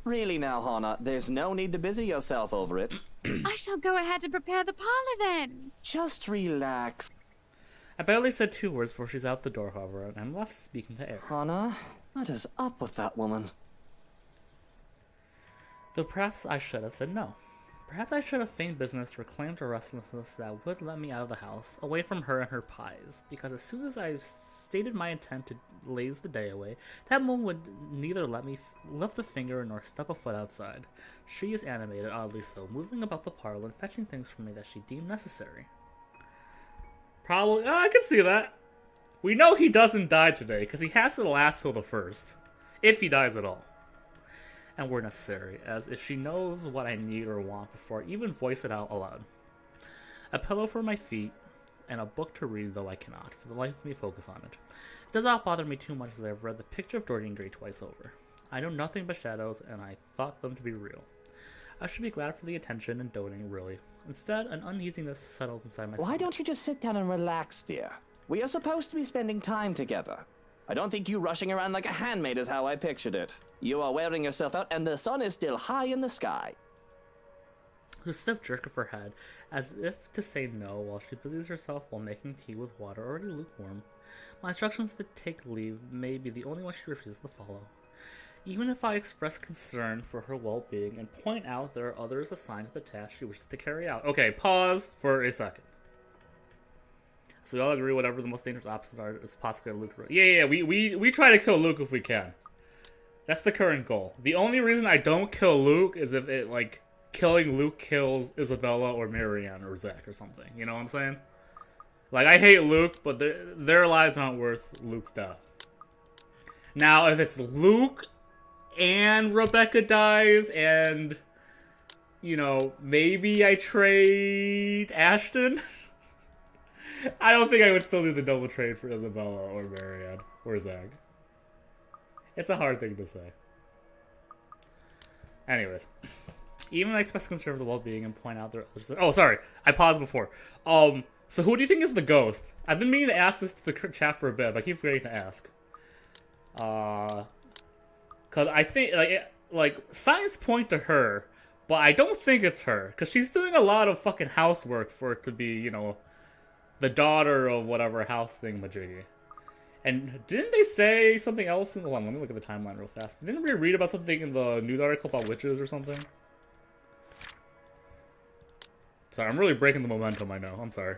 Really now, Hana, there's no need to busy yourself over it. I shall go ahead and prepare the parlor then. Just relax. I barely said 2 words before she's out the door, however, and I'm left speaking to air. Hana, what is up with that woman? Though perhaps I should have said no. Perhaps I should have feigned business, reclaimed a restlessness that would let me out of the house, away from her and her pies, because as soon as I stated my intent to laze the day away, that woman would neither let me lift a finger nor step a foot outside. She is animated, oddly so, moving about the parlor and fetching things for me that she deemed necessary. Probably, I can see that. We know he doesn't die today, because he has to last till the 1st. If he dies at all. And were necessary, as if she knows what I need or want before I even voice it out aloud. A pillow for my feet, and a book to read, though I cannot, for the life of me, focus on it. It does not bother me too much as I have read the picture of Dorian Gray twice over. I know nothing but shadows, and I thought them to be real. I should be glad for the attention and doting, really. Instead, an uneasiness settles inside my Why stomach. don't you just sit down and relax, dear? We are supposed to be spending time together. I don't think you rushing around like a handmaid is how I pictured it. You are wearing yourself out, and the sun is still high in the sky. A stiff jerk of her head, as if to say no, while she busies herself while making tea with water already lukewarm. My instructions to take leave may be the only one she refuses to follow. Even if I express concern for her well-being and point out there are others assigned to the task she wishes to carry out. Okay, pause for a second. So we all agree whatever the most dangerous options are is possibly Luke. Yeah, we try to kill Luke if we can. That's the current goal. The only reason I don't kill Luke is if it, like, killing Luke kills Isabella or Marianne or Zach or something. You know what I'm saying? Like, I hate Luke, but their lives aren't worth Luke's death. Now, if it's Luke and Rebecca dies and, you know, maybe I trade Ashton... I don't think I would still do the double trade for Isabella or Marianne or Zag. It's a hard thing to say. Anyways. Even I express concern for the well-being and point out their... Oh, sorry. I paused before. So who do you think is the ghost? I've been meaning to ask this to the chat for a bit, but I keep forgetting to ask. Cause I think like signs point to her, but I don't think it's her. Cause she's doing a lot of fucking housework for it to be, you know, the daughter of whatever house thingamajiggy. And didn't they say something else? Hold on, let me look at the timeline real fast. Didn't we read about something in the news article about witches or something? Sorry, I'm really breaking the momentum, I know. I'm sorry.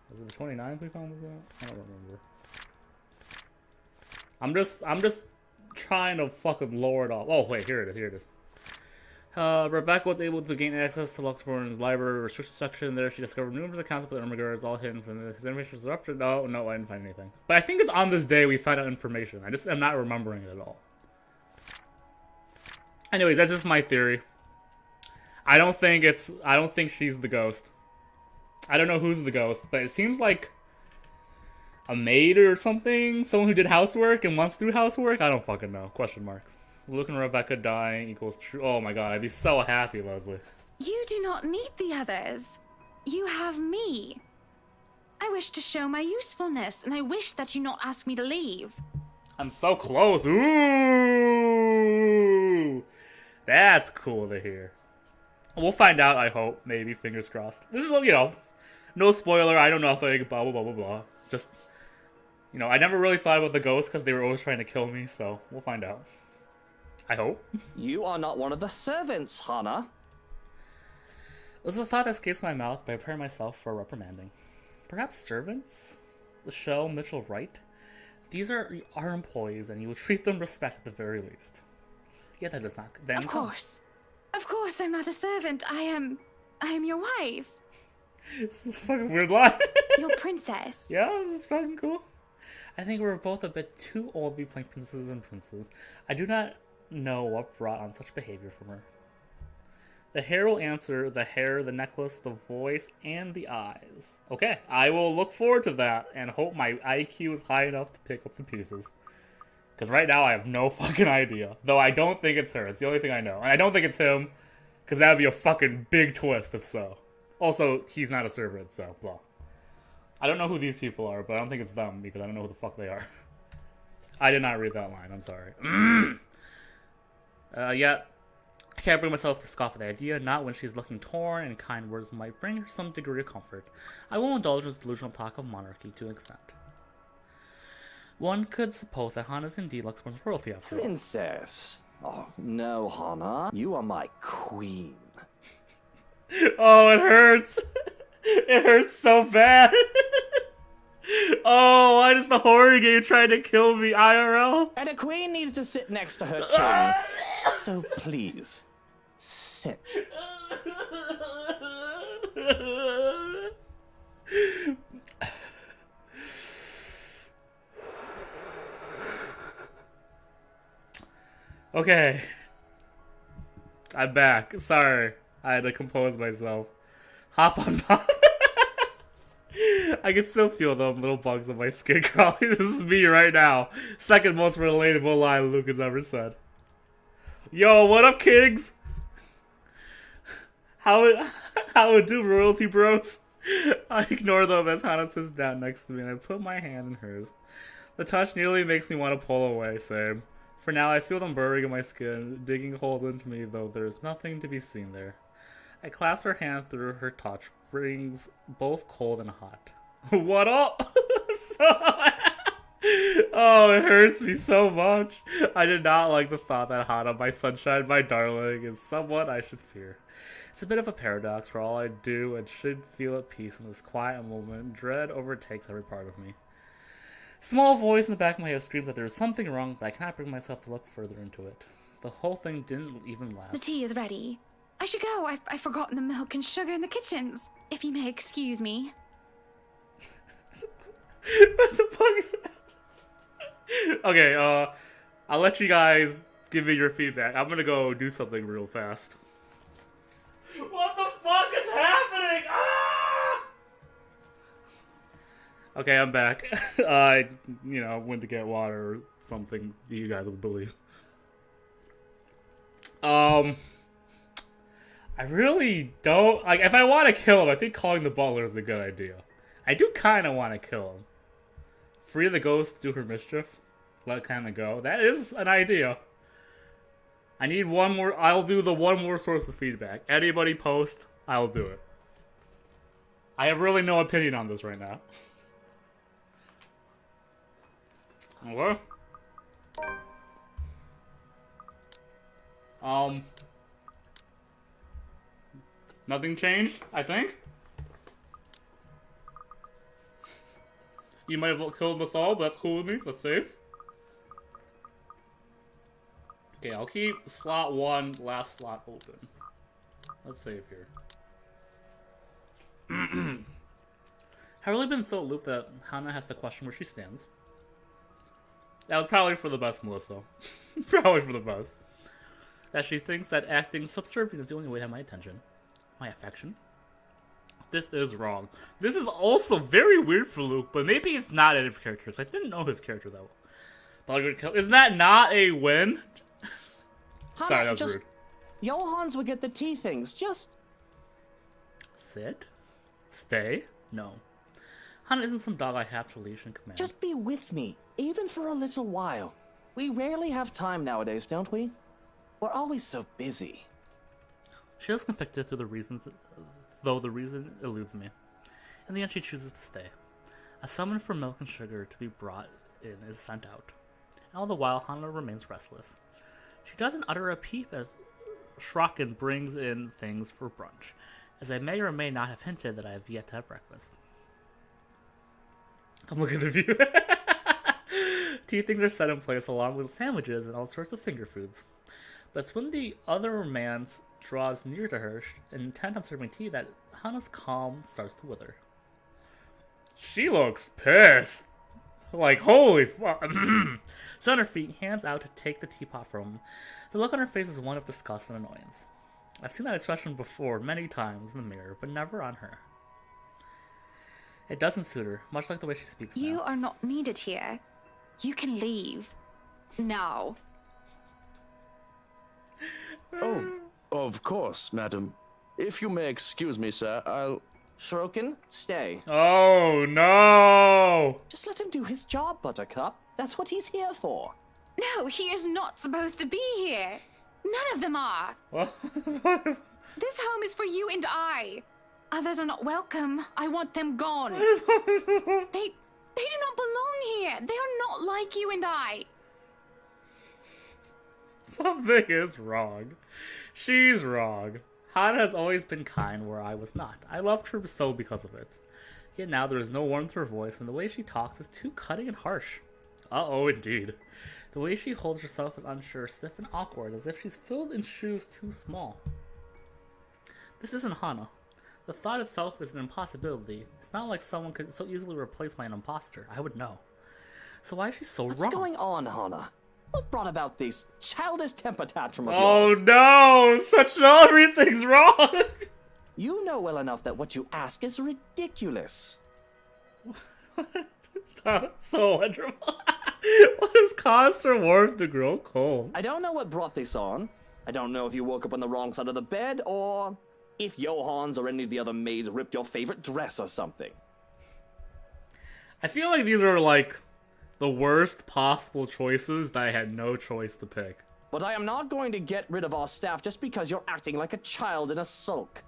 Was it the 29th we found this out? I don't remember. I'm just trying to fucking lure it off. Oh, wait, here it is. Rebecca was able to gain access to Luxembourg's library restriction section. There, she discovered numerous accounts of the Ermengardes, all hidden from his information was disrupted. No, I didn't find anything. But I think it's on this day we found out information. I just am not remembering it at all. Anyways, that's just my theory. I don't think she's the ghost. I don't know who's the ghost, but it seems like a maid or something? Someone who did housework and wants to do housework? I don't fucking know. Question marks. Luke and Rebecca dying equals true. Oh my god, I'd be so happy, Leslie. You do not need the others. You have me. I wish to show my usefulness, and I wish that you not ask me to leave. I'm so close. Ooh! That's cool to hear. We'll find out, I hope. Maybe, fingers crossed. This is, you know, no spoiler, I know nothing, blah, blah, blah, blah, blah. Just, you know, I never really thought about the ghosts because they were always trying to kill me, so we'll find out. I hope. You are not one of the servants, Hana. It was a thought that escapes my mouth, but I prepare myself for reprimanding. Perhaps servants? Michelle Mitchell Wright? These are our employees, and you will treat them respect at the very least. Yeah, that does not... Of course. Of course, I'm not a servant. I am your wife. This is a fucking weird line. Your princess. Yeah, this is fucking cool. I think we're both a bit too old to be playing princesses and princes. I do not know what brought on such behavior from her. The hair will answer, the hair, the necklace, the voice, and the eyes. Okay, I will look forward to that and hope my IQ is high enough to pick up the pieces. Because right now I have no fucking idea. Though I don't think it's her. It's the only thing I know. And I don't think it's him, because that would be a fucking big twist if so. Also, he's not a servant, so blah. I don't know who these people are, but I don't think it's them, because I don't know who the fuck they are. I did not read that line, I'm sorry. Yeah, I can't bring myself to scoff at the idea, not when she's looking torn and kind words might bring her some degree of comfort. I will indulge in this delusional talk of monarchy to an extent. One could suppose that Hana is indeed Luxembourg's royalty after all. Princess. Oh, no, Hana. You are my queen. Oh, it hurts. It hurts so bad. Oh, why does the horror game try to kill me, IRL? And a queen needs to sit next to her king. So please, sit. Okay. I'm back. Sorry. I had to compose myself. Hop on pop. I can still feel the little bugs on my skin crawling. This is me right now. Second most relatable line Luke has ever said. Yo, what up, kings? How it do, royalty bros? I ignore them as Hana sits down next to me and I put my hand in hers. The touch nearly makes me want to pull away, same. For now, I feel them burrowing in my skin, digging holes into me, though there is nothing to be seen there. I clasp her hand through her touch, brings both cold and hot. What up? Oh, it hurts me so much. I did not like the thought that Hana, my sunshine, my darling, is someone I should fear. It's a bit of a paradox, for all I do and should feel at peace in this quiet moment. Dread overtakes every part of me. Small voice in the back of my head screams that there is something wrong, but I cannot bring myself to look further into it. The whole thing didn't even last. The tea is ready. I should go. I've forgotten the milk and sugar in the kitchens. If you may excuse me. What the fuck is that? Okay, I'll let you guys give me your feedback. I'm gonna go do something real fast. What the fuck is happening? Ah! Okay, I'm back. I, went to get water or something you guys would believe. I really don't... Like, if I want to kill him, I think calling the butler is a good idea. I do kind of want to kill him. Free the ghost to do her mischief. let Hannah go. That is an idea. I need one more. I'll do the one more source of feedback. Anybody post, I'll do it. I have really no opinion on this right now. Okay. Nothing changed, I think. You might have killed us all, but that's cool with me. Let's save. Okay, I'll keep slot 1, last slot open. Let's save here. I've really been so aloof that Hannah has to question where she stands. That was probably for the best, Melissa. Probably for the best. That she thinks that acting subservient is the only way to have my attention. My affection. This is wrong. This is also very weird for Luke, but maybe it's not out of character, because I didn't know his character that well. Isn't that not a win? Hannah, Sorry, that was rude. Johans will get the tea things. Just sit? Stay? No. Hannah isn't some dog I have to leash and command. Just be with me, even for a little while. We rarely have time nowadays, don't we? We're always so busy. She is conflicted through the reasons, though the reason eludes me. In the end, she chooses to stay. A summon for milk and sugar to be brought in is sent out. And all the while, Hannah remains restless. She doesn't utter a peep as Shrocken brings in things for brunch, as I may or may not have hinted that I have yet to have breakfast. I'm looking at the view. Tea things are set in place along with sandwiches and all sorts of finger foods. But it's when the other man draws near to her, intent on serving tea, that Hannah's calm starts to wither. She looks pissed. Like, holy fuck. So on her feet, hands out to take the teapot from him. The look on her face is one of disgust and annoyance. I've seen that expression before many times in the mirror, but never on her. It doesn't suit her, much like the way she speaks now. You are not needed here. You can leave. Now. Oh, of course, madam. If you may excuse me, sir, I'll... Shrocken, stay. Oh, no! Just let him do his job, Buttercup. That's what he's here for. No, he is not supposed to be here. None of them are. What? This home is for you and I. Others are not welcome. I want them gone. They do not belong here. They are not like you and I. Something is wrong. She's wrong. Hannah has always been kind where I was not. I loved her so because of it. Yet now there is no warmth to her voice, and the way she talks is too cutting and harsh. Uh-oh, indeed. The way she holds herself is unsure, stiff and awkward, as if she's filled in shoes too small. This isn't Hannah. The thought itself is an impossibility. It's not like someone could so easily replace by an imposter. I would know. So why is she so wrong? What's going on, Hannah? What brought about this childish temper tantrum of Oh yours? no! Everything's wrong! You know well enough that what you ask is ridiculous. So wonderful. What has caused her warmth to grow cold? I don't know what brought this on. I don't know if you woke up on the wrong side of the bed, or if Johans or any of the other maids ripped your favorite dress or something. I feel like these are like the worst possible choices that I had no choice to pick. But I am not going to get rid of our staff just because you're acting like a child in a sulk.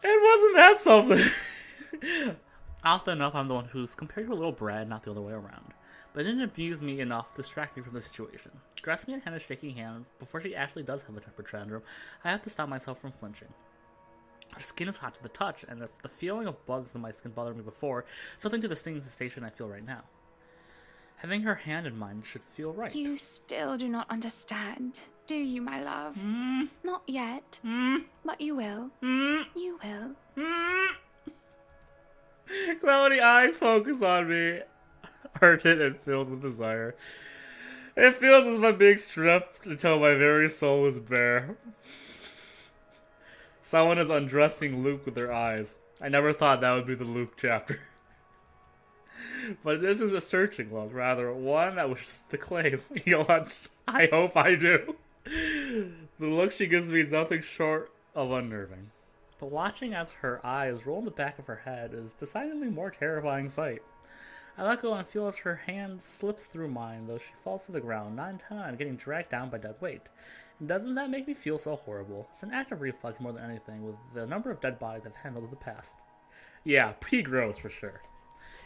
It wasn't that something. Often enough, I'm the one who's compared to a little brat, not the other way around. But it didn't abuse me enough to distract me from the situation. Grasping at Hannah's shaking hand before she actually does have a temper tantrum, I have to stop myself from flinching. Her skin is hot to the touch, and if the feeling of bugs in my skin bothered me before, something to the sting sensation I feel right now. Having her hand in mine should feel right. You still do not understand, do you, my love? Not yet. But you will. You will. Cloudy eyes focus on me, ardent and filled with desire. It feels as if I'm being stripped until my very soul is bare. Someone is undressing Luke with their eyes. I never thought that would be the Luke chapter. But this is a searching look, rather one that wishes to claim. I hope I do. The look she gives me is nothing short of unnerving. but watching as her eyes roll in the back of her head is decidedly more terrifying sight. I let go and feel as her hand slips through mine, though she falls to the ground, not intending on getting dragged down by dead weight. And doesn't that make me feel so horrible? It's an act of reflex more than anything, with the number of dead bodies I've handled in the past. Yeah, pretty gross for sure.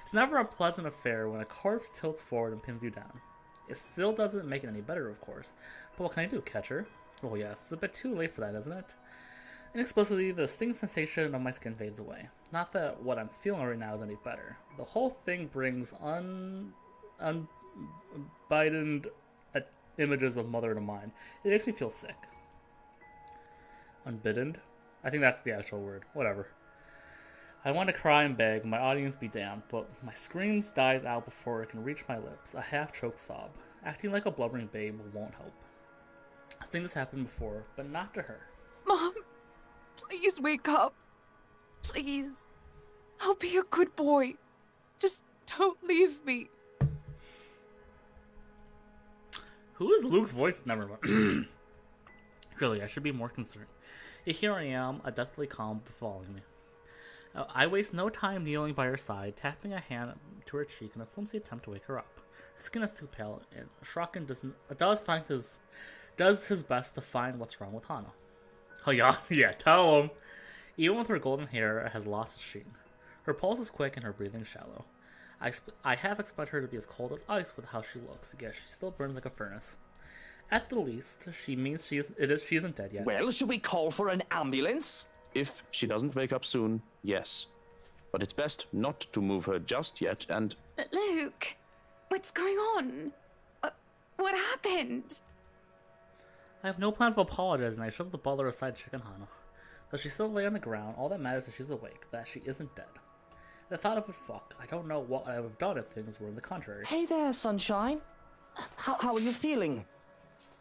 It's never a pleasant affair when a corpse tilts forward and pins you down. It still doesn't make it any better, of course. But what can I do, catch her? Oh yes, it's a bit too late for that, isn't it? Inexplicably, the sting sensation on my skin fades away. Not that what I'm feeling right now is any better. The whole thing brings unbiddened images of Mother to mind. It makes me feel sick. Unbiddened? I think that's the actual word. Whatever. I want to cry and beg, my audience be damned, but my screams dies out before it can reach my lips, a half-choked sob. Acting like a blubbering babe won't help. I've seen this happen before, but not to her. Mom, please wake up. Please. I'll be a good boy. Just don't leave me. Who is Luke's voice? Never mind. Really, I should be more concerned. Yet here I am, a deathly calm befalling me. I waste no time kneeling by her side, tapping a hand to her cheek in a flimsy attempt to wake her up. Her skin is too pale, and Shrocken does his best to find what's wrong with Hana. Oh yeah, yeah, tell him. Even with her golden hair, it has lost its sheen. Her pulse is quick and her breathing shallow. I half expect her to be as cold as ice with how she looks, yet she still burns like a furnace. At the least, she means she isn't dead yet. Well, should we call for an ambulance? If she doesn't wake up soon, yes. But it's best not to move her just yet, and... Luke, what's going on? What happened? I have no plans of apologizing. I shoved the butler aside to check on Hana. Though she still lay on the ground, all that matters is she's awake, that she isn't dead. At the thought of it, I don't know what I would have done if things were the contrary. Hey there, Sunshine. How are you feeling?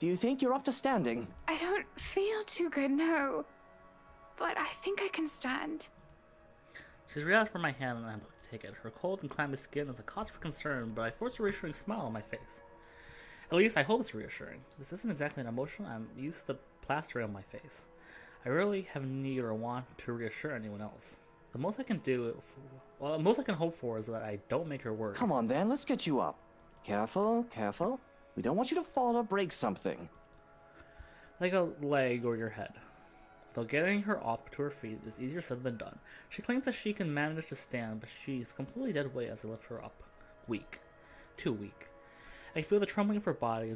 Do you think you're up to standing? I don't feel too good, no. But I think I can stand. She's reached out for my hand and I'm going to take it. Her cold and clammy skin is a cause for concern, but I force a reassuring smile on my face. At least I hope it's reassuring. This isn't exactly an emotion I'm used to plastering on my face. I really have need or want to reassure anyone else. The most I can hope for is that I don't make her worry. Come on then, let's get you up. Careful, careful. We don't want you to fall or break something. Like a leg or your head. Though getting her up to her feet is easier said than done. She claims that she can manage to stand, but she's completely dead weight as I lift her up. Weak. Too weak. I feel the trembling of her body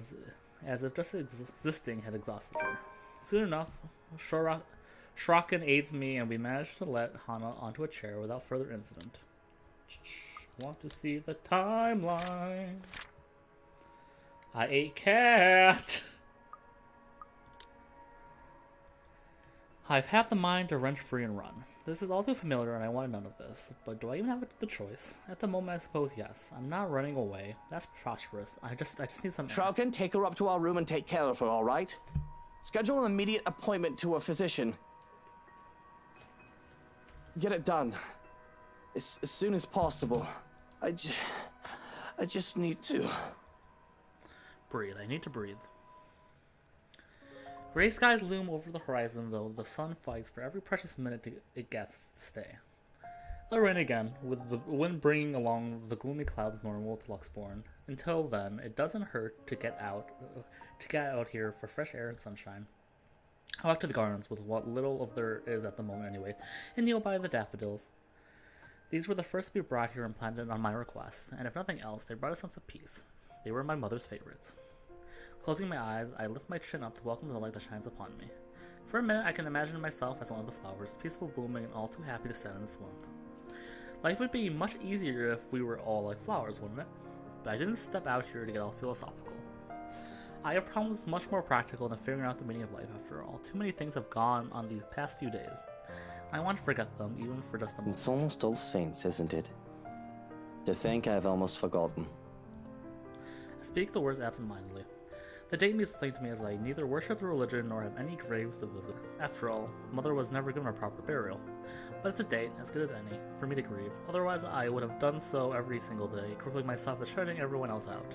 as if just existing had exhausted her. Soon enough, Shrocken aids me and we manage to let Hana onto a chair without further incident. Want to see the timeline? I ate cat! I've half the mind to wrench free and run. This is all too familiar and I wanted none of this. But do I even have the choice? At the moment, I suppose yes. I'm not running away. That's prosperous. I just need some... Shrocken, take her up to our room and take care of her, alright? Schedule an immediate appointment to a physician. Get it done. As soon as possible. I just need to... Breathe. I need to breathe. Gray skies loom over the horizon, though the sun fights for every precious minute it gets to stay. It'll rain again, with the wind bringing along the gloomy clouds normal to Luxborn. Until then, it doesn't hurt to get out here for fresh air and sunshine. I walk to the gardens with what little of there is at the moment anyway, and kneel by the daffodils. These were the first to be brought here and planted on my request, and if nothing else, they brought a sense of peace. They were my mother's favorites. Closing my eyes, I lift my chin up to welcome the light that shines upon me. For a minute, I can imagine myself as one of the flowers, peaceful, blooming, and all too happy to stand in this warmth. Life would be much easier if we were all like flowers, wouldn't it? But I didn't step out here to get all philosophical. I have problems much more practical than figuring out the meaning of life after all. Too many things have gone on these past few days. I want to forget them, even for just a moment. It's almost all saints, isn't it? To think I've almost forgotten. I speak the words absent-mindedly. The date means something to me as I neither worship the religion nor have any graves to visit. After all, Mother was never given a proper burial. But it's a date, as good as any, for me to grieve. Otherwise, I would have done so every single day, crippling myself and shutting everyone else out.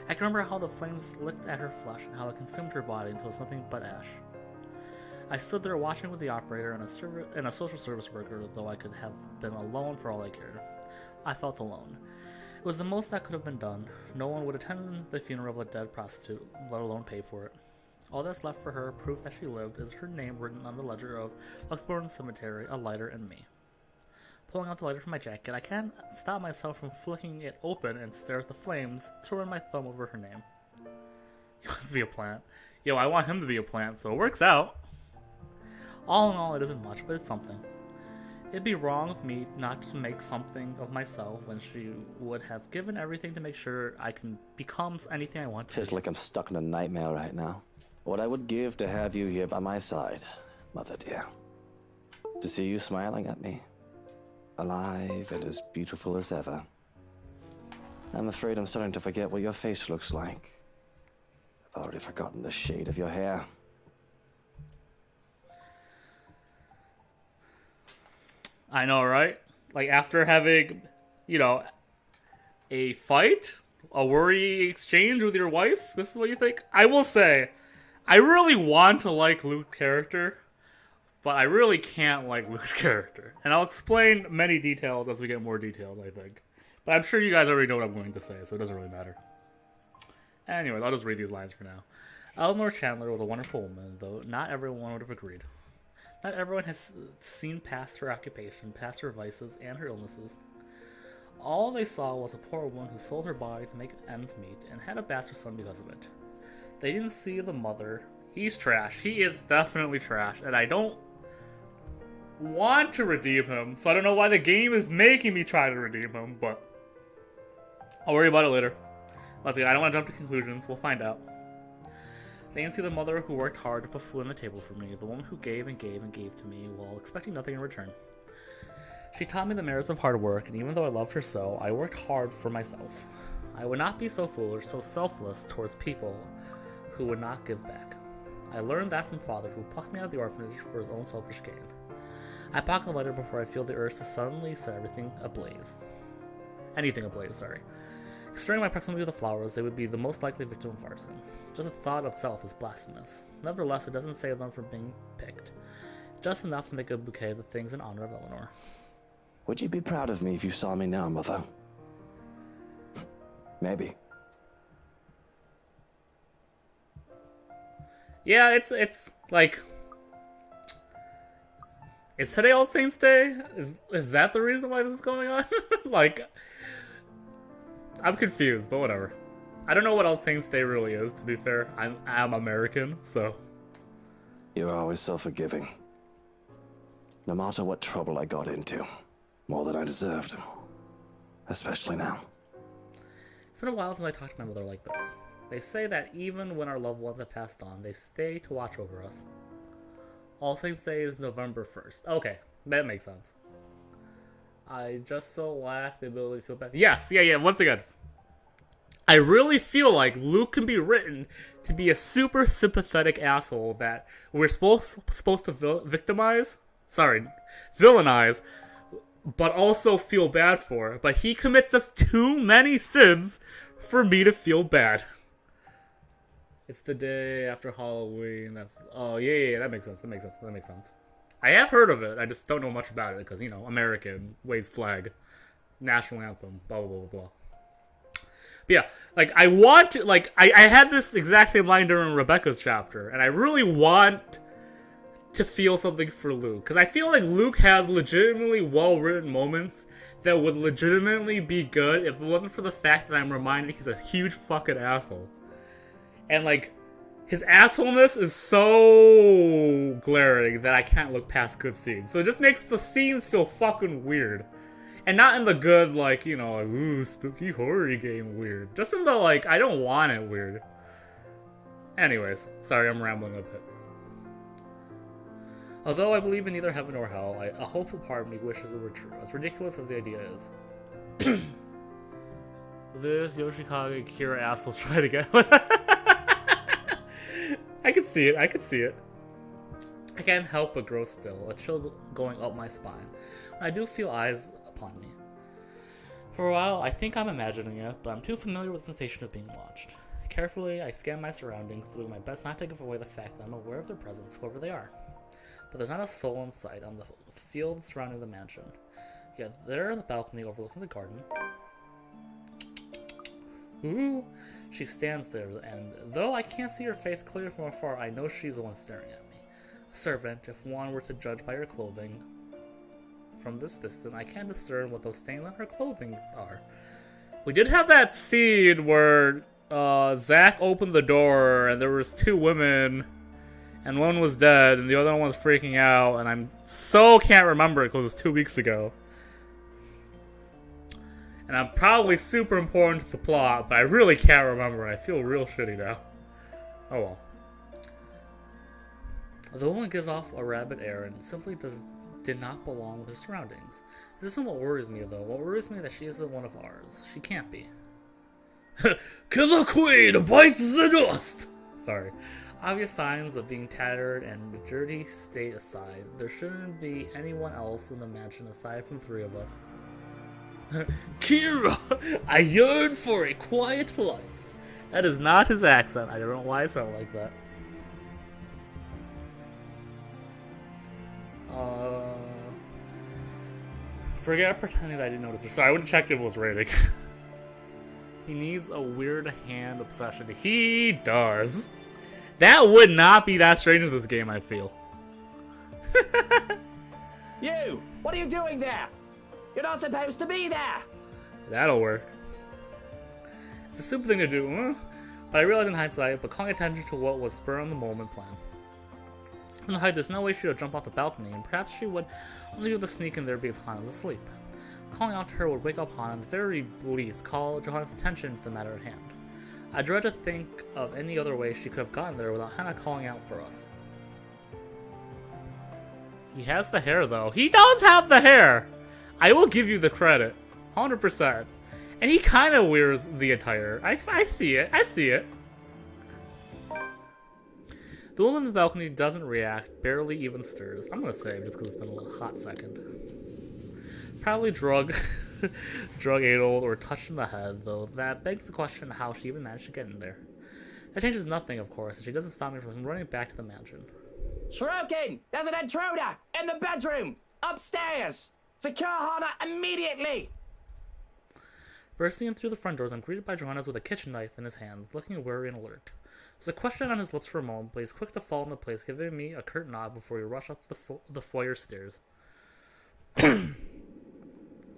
I can remember how the flames licked at her flesh and how it consumed her body until it was nothing but ash. I stood there watching with the operator and a social service worker, though I could have been alone for all I cared. I felt alone. It was the most that could have been done. No one would attend the funeral of a dead prostitute, let alone pay for it. All that's left for her, proof that she lived, is her name written on the ledger of Luxbourne Cemetery, a lighter, and me. Pulling out the lighter from my jacket, I can't stop myself from flicking it open and stare at the flames, to run my thumb over her name. He wants to be a plant. Yo, I want him to be a plant, so it works out. All in all, it isn't much, but it's something. It'd be wrong of me not to make something of myself when she would have given everything to make sure I can become anything I want to. Feels like I'm stuck in a nightmare right now. What I would give to have you here by my side, Mother dear. To see you smiling at me. Alive and as beautiful as ever. I'm afraid I'm starting to forget what your face looks like. I've already forgotten the shade of your hair. I know, right? Like, after having, you know, a fight, a worry exchange with your wife, this is what you think? I will say, I really want to like Luke's character, but I really can't like Luke's character. And I'll explain many details as we get more details, I think. But I'm sure you guys already know what I'm going to say, so it doesn't really matter. Anyways, I'll just read these lines for now. Eleanor Chandler was a wonderful woman, though not everyone would have agreed. Not everyone has seen past her occupation, past her vices, and her illnesses. All they saw was a poor woman who sold her body to make ends meet, and had a bastard son because of it. They didn't see the mother. He's trash. He is definitely trash, and I don't want to redeem him, so I don't know why the game is making me try to redeem him, but I'll worry about it later. Once again, I don't want to jump to conclusions. We'll find out. They didn't see the mother who worked hard to put food on the table for me, the woman who gave and gave and gave to me while expecting nothing in return. She taught me the merits of hard work, and even though I loved her so, I worked hard for myself. I would not be so foolish, so selfless towards people who would not give back. I learned that from Father, who plucked me out of the orphanage for his own selfish gain. I pocket the letter before I feel the urge to suddenly set everything ablaze. Anything ablaze, sorry. Considering my proximity to the flowers, they would be the most likely victim of arson. Just the thought of itself is blasphemous. Nevertheless, it doesn't save them from being picked. Just enough to make a bouquet of the things in honor of Eleanor. Would you be proud of me if you saw me now, Mother? Maybe. Yeah, it's like... Is today All Saints Day? Is that the reason why this is going on? Like... I'm confused, but whatever. I don't know what All Saints Day really is, to be fair. I'm American, so... You're always so forgiving. No matter what trouble I got into. More than I deserved. Especially now. It's been a while since I talked to my mother like this. They say that even when our loved ones have passed on, they stay to watch over us. All Saints Day is November 1st. Okay, that makes sense. I just so lack the ability to feel bad. Yes, yeah, once again. I really feel like Luke can be written to be a super sympathetic asshole that we're supposed to villainize, but also feel bad for. But he commits just too many sins for me to feel bad. It's the day after Halloween. That makes sense. I have heard of it. I just don't know much about it because, you know, American, waves flag, national anthem, blah, blah, blah, blah. But yeah, like, I had this exact same line during Rebecca's chapter, and I really want to feel something for Luke. Because I feel like Luke has legitimately well-written moments that would legitimately be good if it wasn't for the fact that I'm reminded he's a huge fucking asshole. And, like, his assholeness is so glaring that I can't look past good scenes. So it just makes the scenes feel fucking weird. And not in the good, like, you know, like, ooh, spooky horror game weird. Just in the, like, I don't want it weird. Anyways, sorry, I'm rambling a bit. Although I believe in neither heaven or hell, a hopeful part of me wishes it were true, as ridiculous as the idea is. This Yoshikage Kira asshole's trying to get... I can see it. I can't help but grow still, a chill going up my spine. I do feel eyes upon me. For a while, I think I'm imagining it, but I'm too familiar with the sensation of being watched. Carefully, I scan my surroundings, doing my best not to give away the fact that I'm aware of their presence, whoever they are. but there's not a soul in sight on the field surrounding the mansion. Yet there on the balcony overlooking the garden. Ooh! She stands there, and though I can't see her face clearly from afar, I know she's the one staring at me. A servant, if one were to judge by her clothing. From this distance, I can't discern what those stains on her clothing are. We did have that scene where Zach opened the door, and there was 2 women, and one was dead, and the other one was freaking out, and I'm so can't remember it because it was 2 weeks ago. And I'm probably super important to the plot, but I really can't remember. I feel real shitty now. Oh well. The woman gives off a rabid air and simply did not belong with her surroundings. This isn't what worries me though. What worries me is that she isn't one of ours. She can't be. Killer Queen bites the dust! Sorry. Obvious signs of being tattered and dirty state aside, there shouldn't be anyone else in the mansion aside from 3 of us. Kira, I yearn for a quiet life. That is not his accent. I don't know why I sound like that. Forget pretending that I didn't notice her. Sorry, I would have checked if it was rating. He needs a weird hand obsession. He does. That would not be that strange in this game, I feel. You! What are you doing there? You're not supposed to be there! That'll work. It's a stupid thing to do, huh? But I realized in hindsight, but calling attention to what was spur on the moment plan. In the height, there's no way she would jump off the balcony, and perhaps she would only be able to sneak in there because Hana's asleep. Calling out to her would wake up Hana, and at the very least, call Johanna's attention to the matter at hand. I dread to think of any other way she could have gotten there without Hana calling out for us. He has the hair, though. He does have the hair! I will give you the credit. 100%. And he kind of wears the attire. I see it. I see it. The woman on the balcony doesn't react, barely even stirs. I'm gonna save just because it's been a hot second. Probably drug-addled or touched in the head, though that begs the question how she even managed to get in there. That changes nothing, of course, and she doesn't stop me from running back to the mansion. Shuriken! There's an intruder! In the bedroom! Upstairs! Secure Hana immediately! Bursting in through the front doors, I'm greeted by Johannes with a kitchen knife in his hands, looking wary and alert. There's a question on his lips for a moment, but he's quick to fall into place, giving me a curt nod before we rush up the foyer stairs. The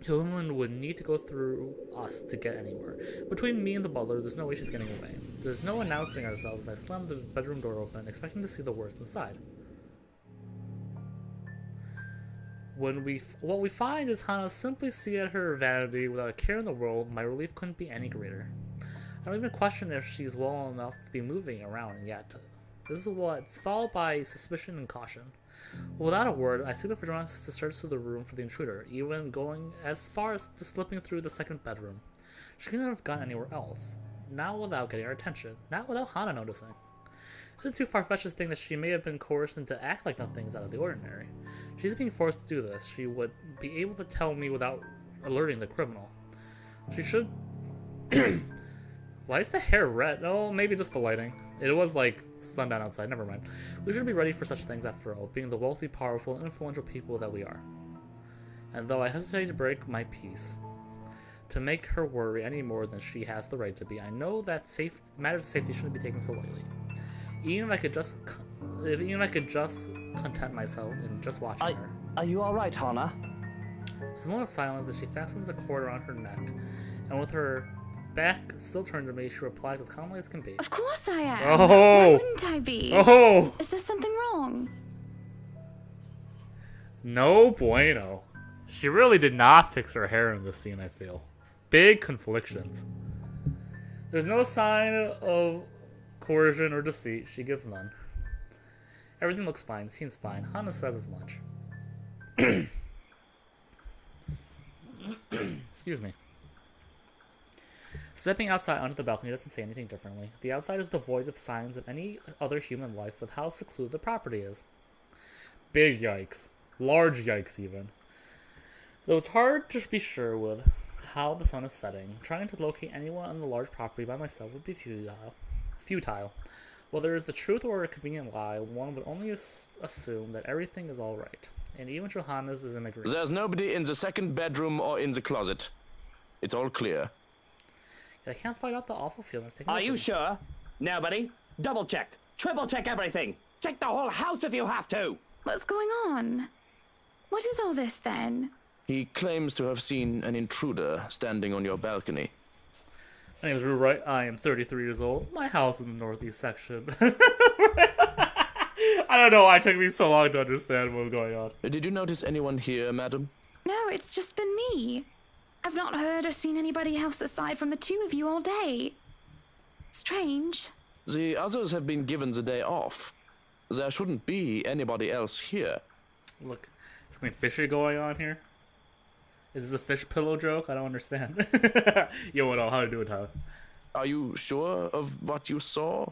woman would need to go through us to get anywhere. Between me and the butler, there's no way she's getting away. There's no announcing ourselves as I slam the bedroom door open, expecting to see the worst inside. What we find is Hana simply see at her vanity without a care in the world. My relief couldn't be any greater. I don't even question if she's well enough to be moving around yet. This is what's followed by suspicion and caution. Without a word, I signal for Jonas to search through the room for the intruder, even going as far as to slipping through the second bedroom. She couldn't have gone anywhere else. Not without getting our attention. Not without Hana noticing. It isn't too far-fetched to think that she may have been coerced into act like nothing's out of the ordinary. If she's being forced to do this, she would be able to tell me without alerting the criminal. She should... Why is the hair red? Oh, maybe just the lighting. It was like sundown outside, never mind. We should be ready for such things after all, being the wealthy, powerful, and influential people that we are. And though I hesitate to break my peace, to make her worry any more than she has the right to be, I know that matters of safety shouldn't be taken so lightly. Even if I could just content myself in just watching her. Are you alright, Hana? There's a moment of silence as she fastens a cord around her neck, and with her back still turned to me, she replies as calmly as can be. Of course I am. Oh! Why wouldn't I be? Oh! Is there something wrong? No bueno. She really did not fix her hair in this scene, I feel. Big conflictions. There's no sign of coercion or deceit. She gives none. Everything looks fine. Seems fine. Hana says as much. Excuse me. Stepping outside onto the balcony doesn't say anything differently. The outside is devoid of signs of any other human life with how secluded the property is. Big yikes. Large yikes, even. Though it's hard to be sure with how the sun is setting, trying to locate anyone on the large property by myself would be futile. Well, there is the truth or a convenient lie. One would only assume that everything is all right. And even Johannes is in agreement. There's nobody in the second bedroom or in the closet. It's all clear. I can't fight out the awful feelings. Are you sure? Nobody? Double check. Triple check everything. Check the whole house if you have to. What's going on? What is all this then? He claims to have seen an intruder standing on your balcony. My name is Rue Wright. I am 33 years old. My house is in the northeast section. I don't know why it took me so long to understand what was going on. Did you notice anyone here, madam? No, it's just been me. I've not heard or seen anybody else aside from the two of you all day. Strange. The others have been given the day off. There shouldn't be anybody else here. Look, something fishy going on here? Is this a fish pillow joke? I don't understand. You won't know how to do it, Tyler. Are you sure of what you saw?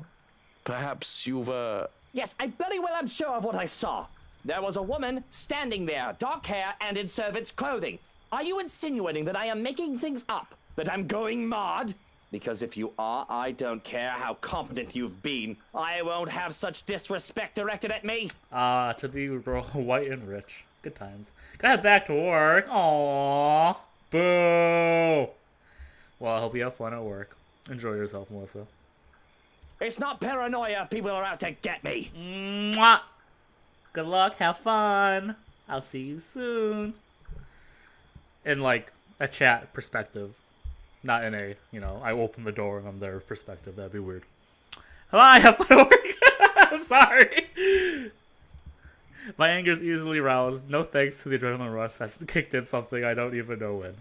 Perhaps you were... Yes, I bloody well am sure of what I saw. There was a woman standing there, dark hair and in servant's clothing. Are you insinuating that I am making things up? That I'm going mad? Because if you are, I don't care how competent you've been. I won't have such disrespect directed at me. To be white and rich. Good times. Got back to work. Aww. Boo. Well, I hope you have fun at work. Enjoy yourself, Melissa. It's not paranoia if people are out to get me. Mwah. Good luck. Have fun. I'll see you soon. In, like, a chat perspective. Not in a, I open the door and I'm there perspective. That'd be weird. Bye. Have fun at work. I'm sorry. My anger is easily roused. No thanks to the adrenaline rush that's kicked in something I don't even know when.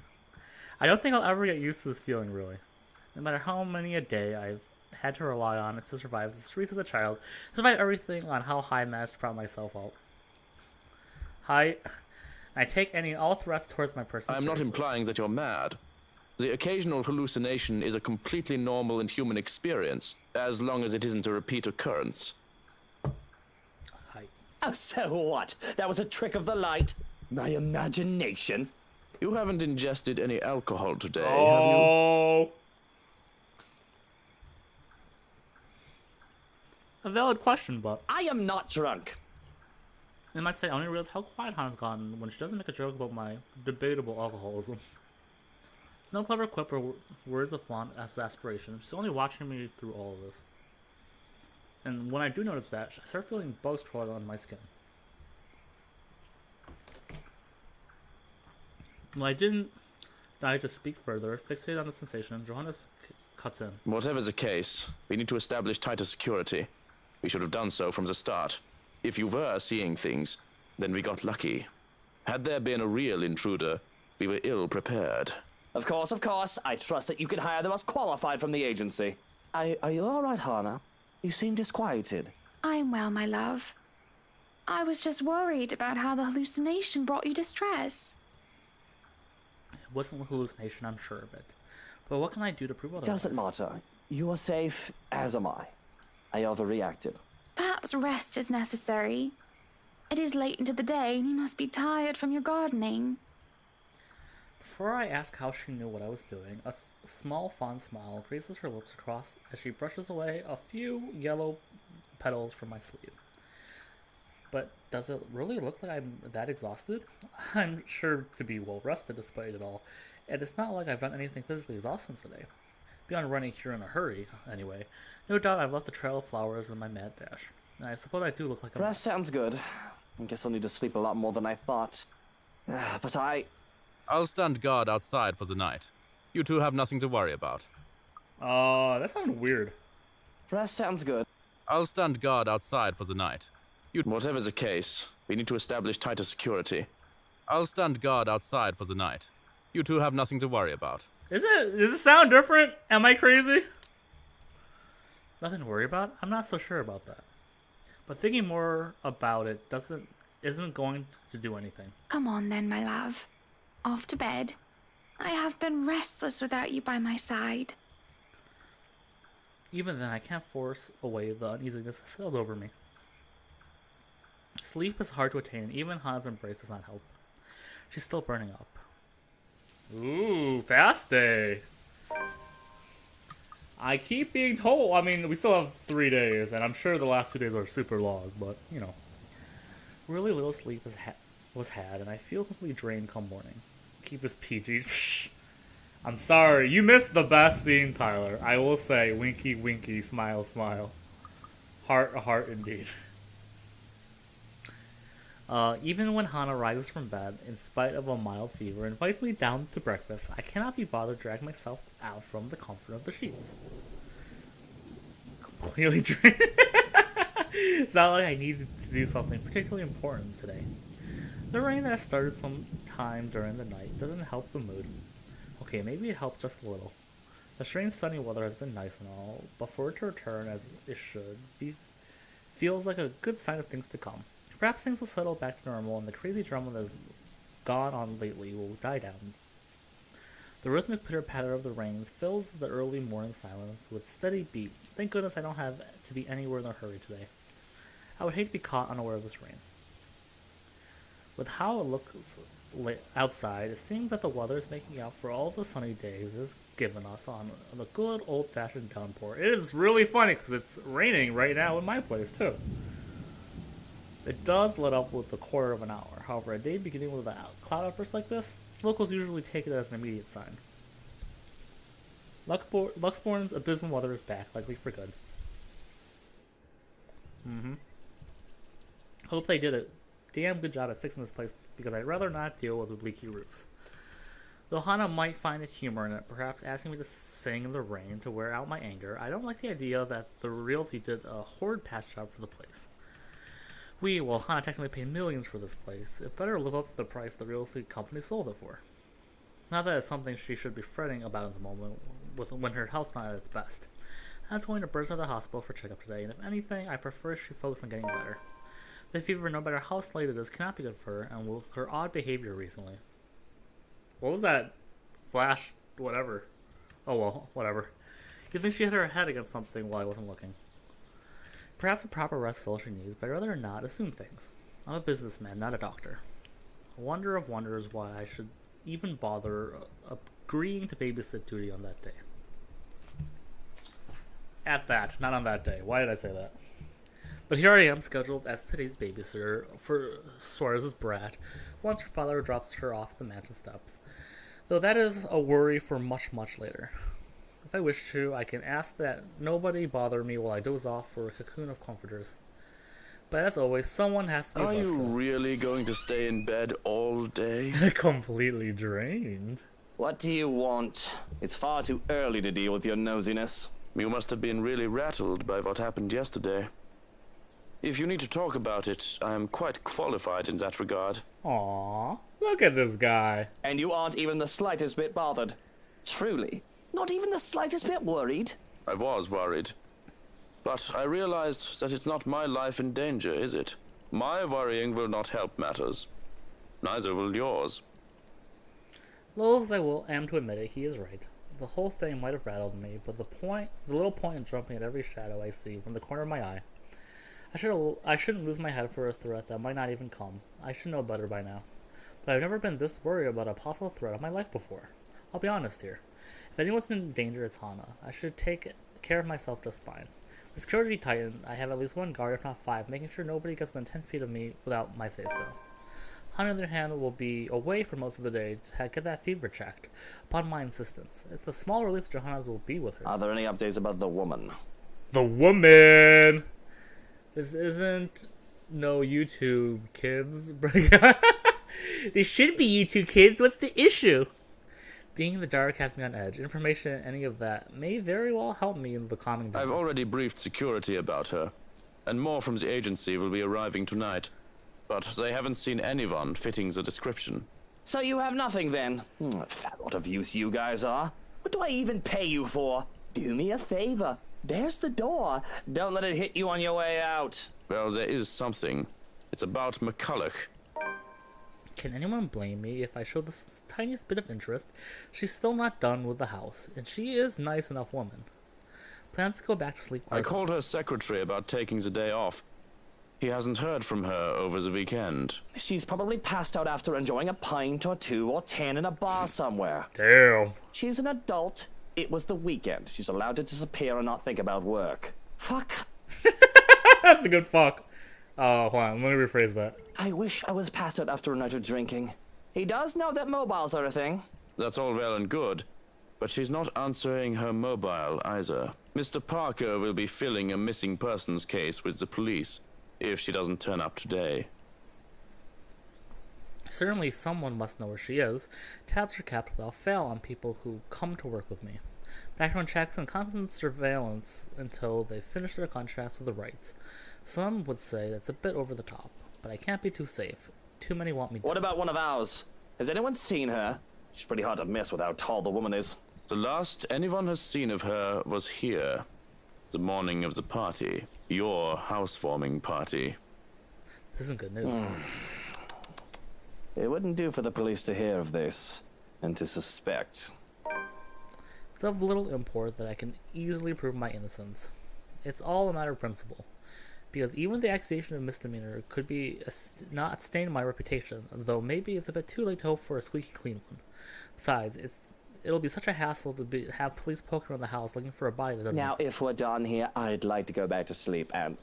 I don't think I'll ever get used to this feeling, really. No matter how many a day I've had to rely on it to survive the streets as a child, survive everything on how high I managed to prop myself out. I take any and all threats towards my person I'm not seriously. implying that you're mad. The occasional hallucination is a completely normal and human experience, as long as it isn't a repeat occurrence. Oh, so what? That was a trick of the light? My imagination? You haven't ingested any alcohol today, have you? Oh. A valid question, but I am not drunk. I might say I only realize how quiet Hannah's gotten when she doesn't make a joke about my debatable alcoholism. There's no clever quip or words of flaunt as aspiration. She's only watching me through all of this. And when I do notice that, I start feeling bugs crawling on my skin. When I didn't die to speak further, fixated on the sensation, Johannes cuts in. Whatever the case, we need to establish tighter security. We should have done so from the start. If you were seeing things, then we got lucky. Had there been a real intruder, we were ill prepared. Of course. I trust that you can hire the most qualified from the agency. Are you all right, Hannah? You seem disquieted. I'm well, my love. I was just worried about how the hallucination brought you distress. It wasn't a hallucination, I'm sure of it. But what can I do to prove otherwise? Doesn't matter. You are safe, as am I. I overreacted. Perhaps rest is necessary. It is late into the day, and you must be tired from your gardening. Before I ask how she knew what I was doing, a small fond smile graces her lips across as she brushes away a few yellow petals from my sleeve. But does it really look like I'm that exhausted? I'm sure to be well rested despite it all, and it's not like I've done anything physically exhausting today. Beyond running here in a hurry, anyway. No doubt I've left the trail of flowers in my mad dash. And I suppose I do look like a Rest sounds good. I guess I'll need to sleep a lot more than I thought. But I'll stand guard outside for the night. You two have nothing to worry about. That sounded weird. Rest sounds good. I'll stand guard outside for the night. Whatever the case, we need to establish tighter security. I'll stand guard outside for the night. You two have nothing to worry about. Does it sound different? Am I crazy? Nothing to worry about? I'm not so sure about that. But thinking more about it isn't going to do anything. Come on then, my love. Off to bed. I have been restless without you by my side. Even then, I can't force away the uneasiness that settles over me. Sleep is hard to attain, even Han's embrace does not help. She's still burning up. Ooh, fast day. I keep being told. I mean, we still have 3 days, and I'm sure the last 2 days are super long. But you know, really little sleep was had, and I feel completely drained come morning. Keep this PG. I'm sorry, you missed the best scene, Tyler. I will say, winky, winky, smile, smile. Heart, heart, indeed. Even when Hana rises from bed, in spite of a mild fever, and invites me down to breakfast, I cannot be bothered dragging myself out from the comfort of the sheets. Completely drained. It's not like I needed to do something particularly important today. The rain that started sometime during the night doesn't help the mood. Okay, maybe it helped just a little. The strange sunny weather has been nice and all, but for it to return as it should be feels like a good sign of things to come. Perhaps things will settle back to normal and the crazy drama that has gone on lately will die down. The rhythmic pitter-patter of the rain fills the early morning silence with steady beat. Thank goodness I don't have to be anywhere in a hurry today. I would hate to be caught unaware of this rain. With how it looks outside, it seems that the weather is making up for all the sunny days it's given us on the good old-fashioned downpour. It is really funny because it's raining right now in my place too. It does let up with a quarter of an hour. However, a day beginning with a cloud outburst like this, locals usually take it as an immediate sign. Luxborn's abysmal weather is back, likely for good. Hope they did a damn good job at fixing this place, because I'd rather not deal with leaky roofs. Though Hana might find a humor in it, perhaps asking me to sing in the rain to wear out my anger, I don't like the idea that the realty did a horrid patch job for the place. Hana technically paid millions for this place. It better live up to the price the real estate company sold it for. Not that it's something she should be fretting about at the moment, when her health's not at its best. That's going to burst out of the hospital for checkup today, and if anything, I prefer she focus on getting better. The fever, no matter how slight it is, cannot be good for her, and with her odd behavior recently. What was that? Flash, whatever. Oh well, whatever. You think she hit her head against something while I wasn't looking? Perhaps a proper rest is all she needs, but I'd rather not assume things. I'm a businessman, not a doctor. A wonder of wonders why I should even bother agreeing to babysit duty on that day. At that, not on that day. Why did I say that? But here I am, scheduled as today's babysitter for Suarez's brat, once her father drops her off at the mansion steps. Though that is a worry for much, much later. If I wish to, I can ask that nobody bother me while I doze off for a cocoon of comforters. But as always, someone has to be. Are you really going to stay in bed all day? Completely drained. What do you want? It's far too early to deal with your nosiness. You must have been really rattled by what happened yesterday. If you need to talk about it, I am quite qualified in that regard. Aww, look at this guy. And you aren't even the slightest bit bothered. Truly. Not even the slightest bit worried? I was worried. But I realized that it's not my life in danger, is it? My worrying will not help matters. Neither will yours. Low as I am to admit it, he is right. The whole thing might have rattled me, but the little point in jumping at every shadow I see from the corner of my eye. I shouldn't lose my head for a threat that might not even come. I should know better by now. But I've never been this worried about a possible threat of my life before. I'll be honest here. If anyone's in danger, it's Hana. I should take care of myself just fine. The security tightened. I have at least one guard, if not 5, making sure nobody gets within 10 feet of me without my say-so. Hana, on the other hand, will be away for most of the day to get that fever checked, upon my insistence. It's a small relief Johanna's will be with her. Are there any updates about the woman? The woman! This isn't no YouTube, kids. This should be YouTube, kids. What's the issue? Being in the dark has me on edge. Information in any of that may very well help me in the calming down. I've already briefed security about her, and more from the agency will be arriving tonight. But they haven't seen anyone fitting the description. So you have nothing then? Fat lot of use you guys are. What do I even pay you for? Do me a favor. There's the door. Don't let it hit you on your way out. Well, there is something. It's about McCulloch. Can anyone blame me if I show the tiniest bit of interest? She's still not done with the house, and she is a nice enough woman. Plans to go back to sleep. I called her secretary about taking the day off. He hasn't heard from her over the weekend. She's probably passed out after enjoying a pint or 2 or 10 in a bar somewhere. Damn. She's an adult. it was the weekend. She's allowed to disappear and not think about work. Fuck. That's a good fuck. Oh, hold on. Let me rephrase that. I wish I was passed out after a night of drinking. He does know that mobiles are a thing. That's all well and good, but she's not answering her mobile either. Mr. Parker will be filling a missing persons case with the police if she doesn't turn up today. Certainly someone must know where she is. Tabs are kept without fail on people who come to work with me. Background checks and constant surveillance until they finish their contracts with the rights. Some would say that's a bit over the top, but I can't be too safe. Too many want me dead. What about one of ours? Has anyone seen her? She's pretty hard to miss with how tall the woman is. The last anyone has seen of her was here, the morning of the party. Your housewarming party. This isn't good news. It wouldn't do for the police to hear of this and to suspect. It's of little import that I can easily prove my innocence. It's all a matter of principle. Because even the accusation of misdemeanor could be not stain my reputation, though maybe it's a bit too late to hope for a squeaky clean one. Besides, it'll be such a hassle to have police poking around the house looking for a body that doesn't Now, exist. if we're done here, I'd like to go back to sleep and...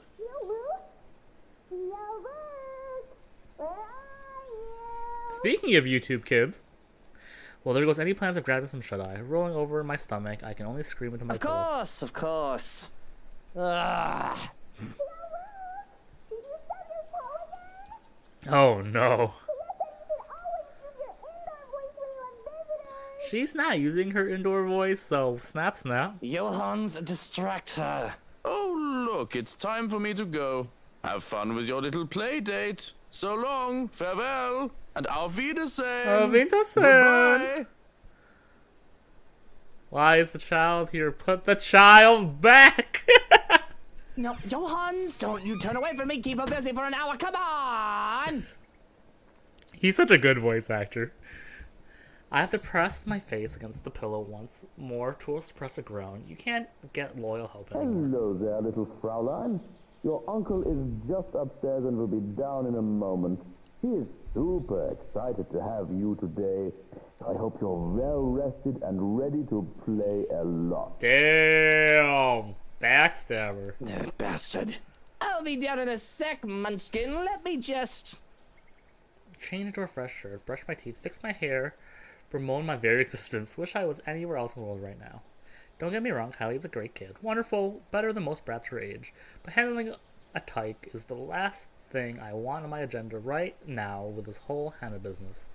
Speaking of YouTube kids, well, there goes any plans of grabbing some shut-eye. Rolling over in my stomach, I can only scream into my pillow. Of course. Ugh. Oh no. She's not using her indoor voice, so snap snap. Johans, distract her. Oh, look, it's time for me to go. Have fun with your little play date. So long, farewell, and auf Wiedersehen. Auf Wiedersehen. Goodbye. Why is the child here? Put the child back! No, Johans, don't you turn away from me. Keep her busy for an hour. Come on! He's such a good voice actor. I have to press my face against the pillow once more to suppress a groan. You can't get loyal help anymore. Hello there, little Fraulein. Your uncle is just upstairs and will be down in a moment. He is super excited to have you today. I hope you're well rested and ready to play a lot. Damn! Backstabber. That bastard. I'll be down in a sec, Munchkin. Let me just... Change into a fresh shirt, brush my teeth, fix my hair, bemoan my very existence. Wish I was anywhere else in the world right now. Don't get me wrong, Kylie is a great kid. Wonderful, better than most brats her age. But handling a tyke is the last thing I want on my agenda right now with this whole Hannah business.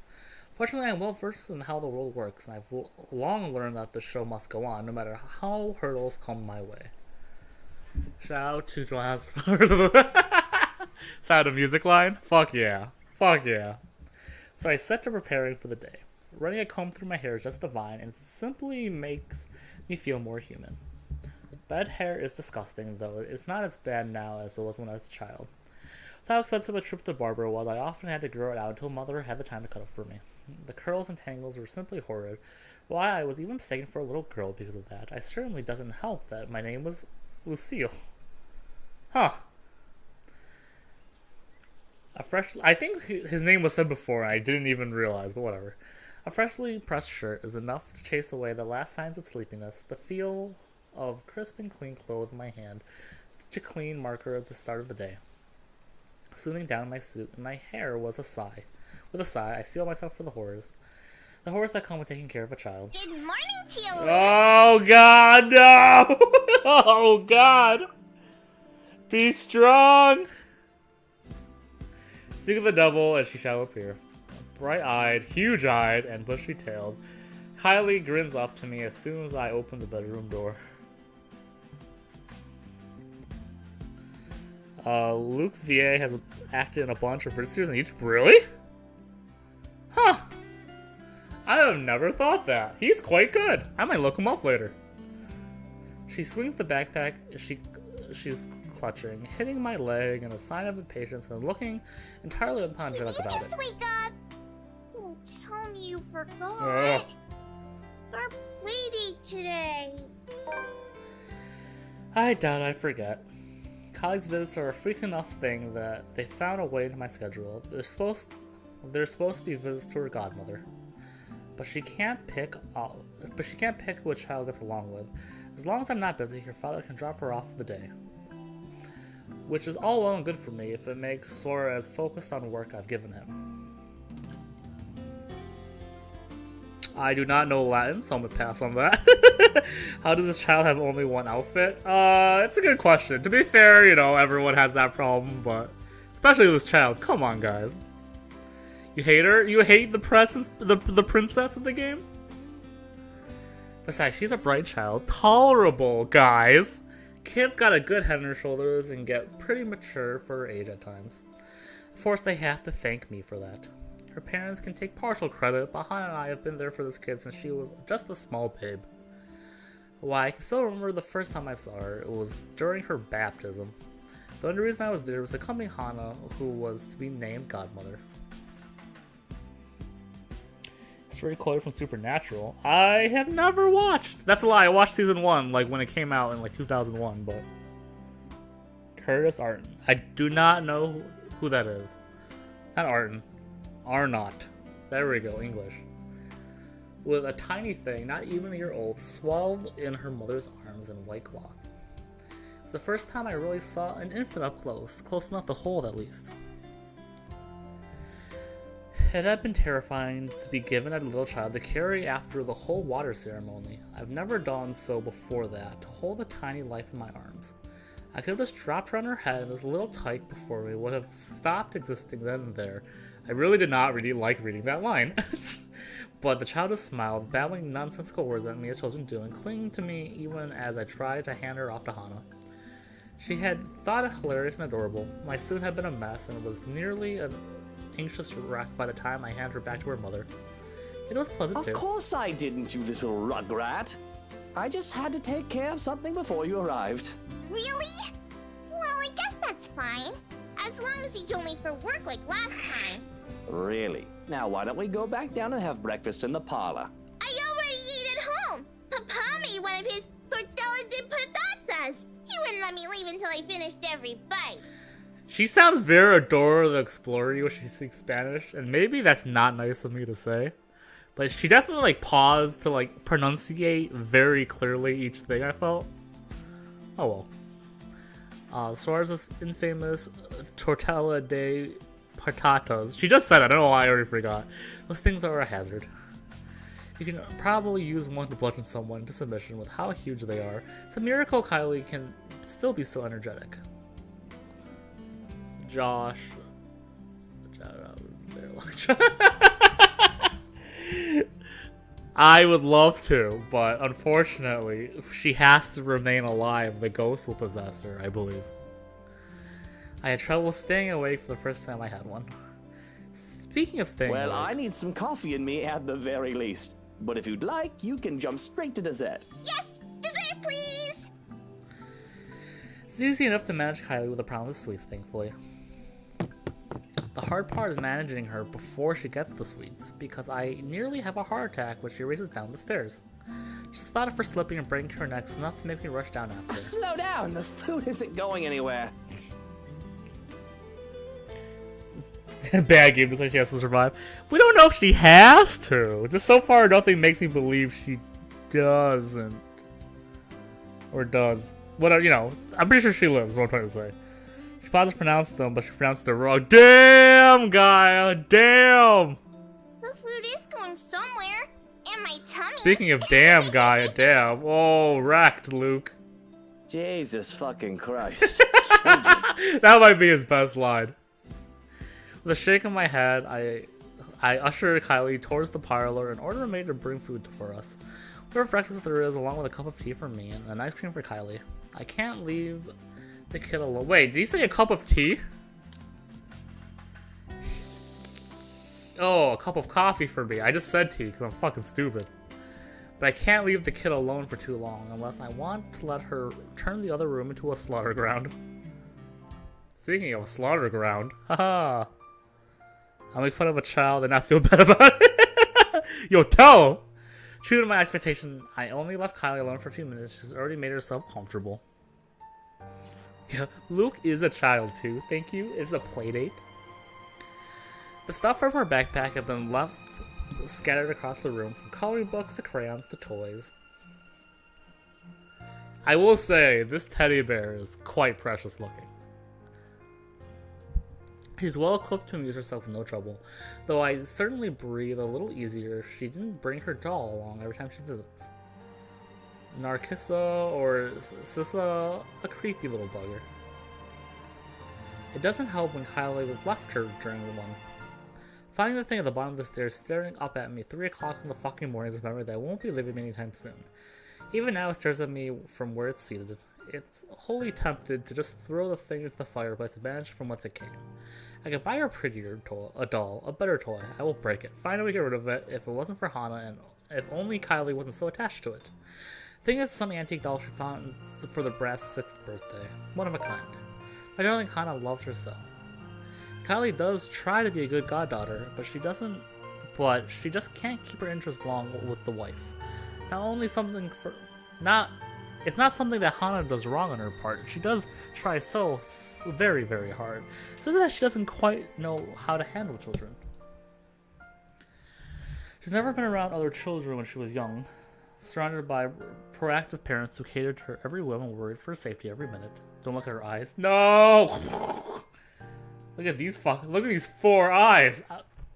Fortunately, I'm well versed in how the world works, and I've long learned that the show must go on, no matter how hurdles come my way. Shout out to Joanne's sound of music line. Fuck yeah. Fuck yeah. So I set to preparing for the day. Running a comb through my hair is just divine, and it simply makes me feel more human. Bed hair is disgusting, though it's not as bad now as it was when I was a child. How expensive a trip to the barber was, I often had to grow it out until mother had the time to cut it for me. The curls and tangles were simply horrid. Why I was even mistaken for a little girl because of that. I certainly doesn't help that my name was Lucille. Huh. I think his name was said before, I didn't even realize, but whatever. A freshly pressed shirt is enough to chase away the last signs of sleepiness, the feel of crisp and clean clothes in my hand, such a clean marker at the start of the day. Smoothing down my suit and my hair was a sigh. With a sigh, I steel myself for the horrors. The horrors that come with taking care of a child. Good morning, Teal. Oh god, no! Oh god! Be strong! Speak of the devil as she shall appear. Bright-eyed, huge-eyed, and bushy-tailed, Kylie grins up to me as soon as I open the bedroom door. Luke's VA has acted in a bunch of British series in each. Really? Huh. I have never thought that. He's quite good. I might look him up later. She swings the backpack she's clutching, hitting my leg in a sign of impatience and looking entirely unapologetic about it. Just wake up. Don't tell me you forgot. Ugh. It's our playdate today. I doubt I forget. Colleagues' visits are a freak enough thing that they found a way into my schedule. There's supposed to be visits to her godmother. But she can't pick who a child gets along with. As long as I'm not busy, her father can drop her off for the day. Which is all well and good for me if it makes Sora as focused on work I've given him. I do not know Latin, so I'm gonna pass on that. How does this child have only one outfit? It's a good question. To be fair, you know, everyone has that problem, but especially this child. Come on, guys. You hate her? You hate the princess of the game? Besides, she's a bright child. Tolerable, guys. Kids got a good head on their shoulders and get pretty mature for her age at times. Of course, they have to thank me for that. Her parents can take partial credit, but Hana and I have been there for this kid since she was just a small babe. Why, I can still remember the first time I saw her. It was during her baptism. The only reason I was there was to accompany Hana, who was to be named godmother. It's very quoted from Supernatural. I have never watched. That's a lie. I watched season 1, like when it came out in like 2001, but Curtis Arnott. I do not know who that is. Not Arnott. Arnott. There we go, English. With a tiny thing, not even a year old, swaddled in her mother's arms in white cloth. It's the first time I really saw an infant up close enough to hold at least. It had been terrifying to be given as a little child to carry after the whole water ceremony. I've never done so before that, to hold a tiny life in my arms. I could have just dropped her on her head and this little tyke before me would have stopped existing then and there. I really did not really like reading that line. But the child just smiled, babbling nonsensical words at me as children do, and clinging to me even as I tried to hand her off to Hana. She had thought it hilarious and adorable. My suit had been a mess and was nearly an anxious wreck by the time I handed her back to her mother. It was pleasant too. Of course I didn't, you little rugrat. I just had to take care of something before you arrived. Really? Well, I guess that's fine. As long as he's only for work like last time. Really? Now why don't we go back down and have breakfast in the parlor? I already ate at home. Papa made one of his tortilla de patatas. He wouldn't let me leave until I finished every bite. She sounds very Dora the Explorer when she speaks Spanish, and maybe that's not nice of me to say. But she definitely like paused to like pronunciate very clearly each thing, I felt. Oh well. Sora's infamous tortilla de patatas. She just said it, I don't know why I already forgot. Those things are a hazard. You can probably use one to bludgeon someone to submission with how huge they are. It's a miracle Kylie can still be so energetic. Josh. I would love to, but unfortunately, if she has to remain alive, the ghost will possess her, I believe. I had trouble staying awake for the first time I had one. Speaking of staying awake... Well, I need some coffee in me at the very least. But if you'd like, you can jump straight to dessert. Yes! Dessert, please! It's easy enough to manage Kylie with the promise of sweets, thankfully. The hard part is managing her before she gets the sweets, because I nearly have a heart attack when she races down the stairs. Just thought of her slipping and breaking her neck enough to make me rush down after. Slow down, the food isn't going anywhere. Bad game, just like she has to survive. We don't know if she has to. Just so far, nothing makes me believe she doesn't. Or does. Whatever, you know, I'm pretty sure she lives, is what I'm trying to say. She probably pronounced them, but she pronounced it wrong. Damn, Gaia! Damn! The food is going somewhere. In my tummy. Speaking of damn, Gaia, damn. Oh, wrecked, Luke. Jesus fucking Christ. That might be his best line. With a shake of my head, I ushered Kylie towards the parlor and ordered a maid to bring food for us. Whatever breakfast there is, along with a cup of tea for me and an ice cream for Kylie. I can't leave the kid alone. Wait, did he say a cup of tea? Oh, a cup of coffee for me. I just said tea because I'm fucking stupid. But I can't leave the kid alone for too long unless I want to let her turn the other room into a slaughter ground. Speaking of a slaughter ground, haha. I'll make fun of a child and not feel bad about it. Yo, tell! True to my expectation, I only left Kylie alone for a few minutes. She's already made herself comfortable. Yeah, Luke is a child too. Thank you. It's a playdate. The stuff from her backpack had been left scattered across the room, from coloring books to crayons to toys. I will say, this teddy bear is quite precious looking. She's well equipped to amuse herself with no trouble, though I certainly breathe a little easier if she didn't bring her doll along every time she visits. Narcissa or Sissa, a creepy little bugger. It doesn't help when Kylie left her during the one. Finding the thing at the bottom of the stairs staring up at me 3 o'clock in the fucking morning is a memory that I won't be leaving me anytime soon. Even now it stares at me from where it's seated. It's wholly tempted to just throw the thing into the fireplace and banish it from whence it came. I could buy her a prettier doll, a better toy. I will break it, find a way to get rid of it if it wasn't for Hana, and if only Kylie wasn't so attached to it. Think it's some antique doll she found for the brat's 6th birthday. One of a kind. My darling Hana loves her so. Kylie does try to be a good goddaughter, but she just can't keep her interest long with the wife. It's not something that Hana does wrong on her part. She does try so very, very hard. It's just that she doesn't quite know how to handle children. She's never been around other children when she was young, surrounded by proactive parents who catered to her every whim and worried for her safety every minute. Don't look at her eyes. No! Look at these 4 eyes!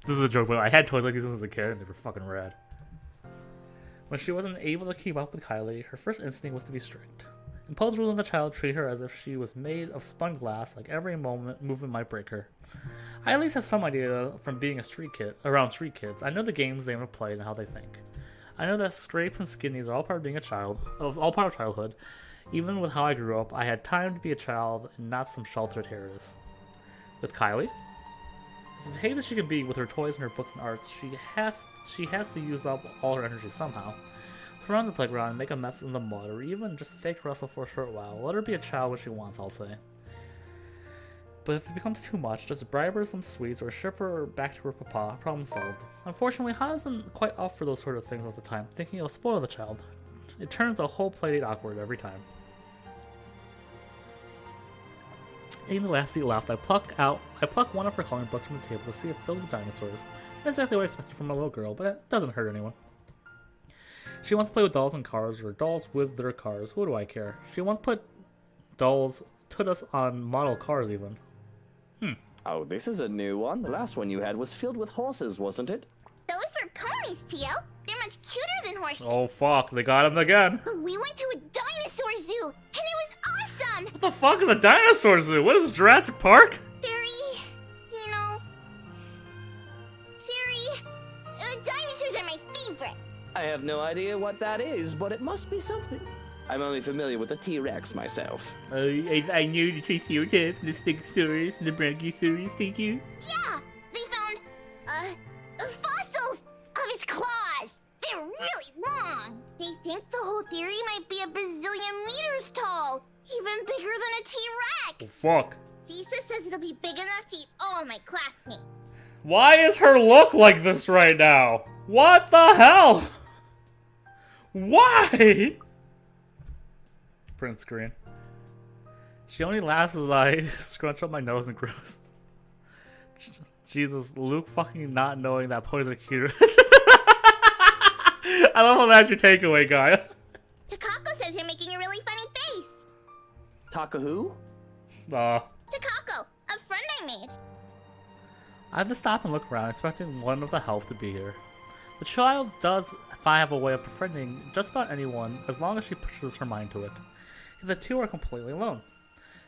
This is a joke, but I had toys like these as a kid and they were fucking rad. When she wasn't able to keep up with Kylie, her first instinct was to be strict. Impose rules on the child, treat her as if she was made of spun glass, like every movement might break her. I at least have some idea from being around street kids. I know the games they want to play and how they think. I know that scrapes and skinnies are all part of being a child, all part of childhood. Even with how I grew up, I had time to be a child and not some sheltered terrorist. With Kylie, as behaved as she can be with her toys and her books and arts, she has to use up all her energy somehow. Put her on the playground and make a mess in the mud, or even just fake wrestle for a short while. Let her be a child when she wants, I'll say. But if it becomes too much, just bribe her some sweets or ship her back to her papa. Problem solved. Unfortunately, Hana isn't quite up for those sort of things most of the time, thinking it'll spoil the child. It turns the whole playdate awkward every time. Taking the last seat left, I pluck one of her coloring books from the table to see it filled with dinosaurs. That's exactly what I expected from a little girl, but it doesn't hurt anyone. She wants to play with dolls and cars, or dolls with their cars. Who do I care? She once put us on model cars even. Oh, this is a new one. The last one you had was filled with horses, wasn't it? Those were ponies, Tio. They're much cuter than horses. Oh fuck, they got him again. We went to a dinosaur zoo, and it was awesome. What the fuck is a dinosaur zoo? What is this, Jurassic Park? Dinosaurs are my favorite. I have no idea what that is, but it must be something. I'm only familiar with the T-Rex myself. I know the Triceratops, the Stegosaurus, and the Brachiosaurus, thank you. Yeah, they found, fossils of its claws. They're really long. They think the whole theory might be a bazillion meters tall, even bigger than a T-Rex. Oh, fuck. Cisa says it'll be big enough to eat all my classmates. Why is her look like this right now? What the hell? Why? Print screen. She only laughs as I scrunch up my nose and grows. Jesus, Luke fucking not knowing that ponies are cuter. I love how that's your takeaway, guy. Takako says you're making a really funny face. Taka who? Takako, a friend I made. I have to stop and look around, expecting one of the help to be here. The child does have a way of befriending just about anyone, as long as she pushes her mind to it. The two are completely alone.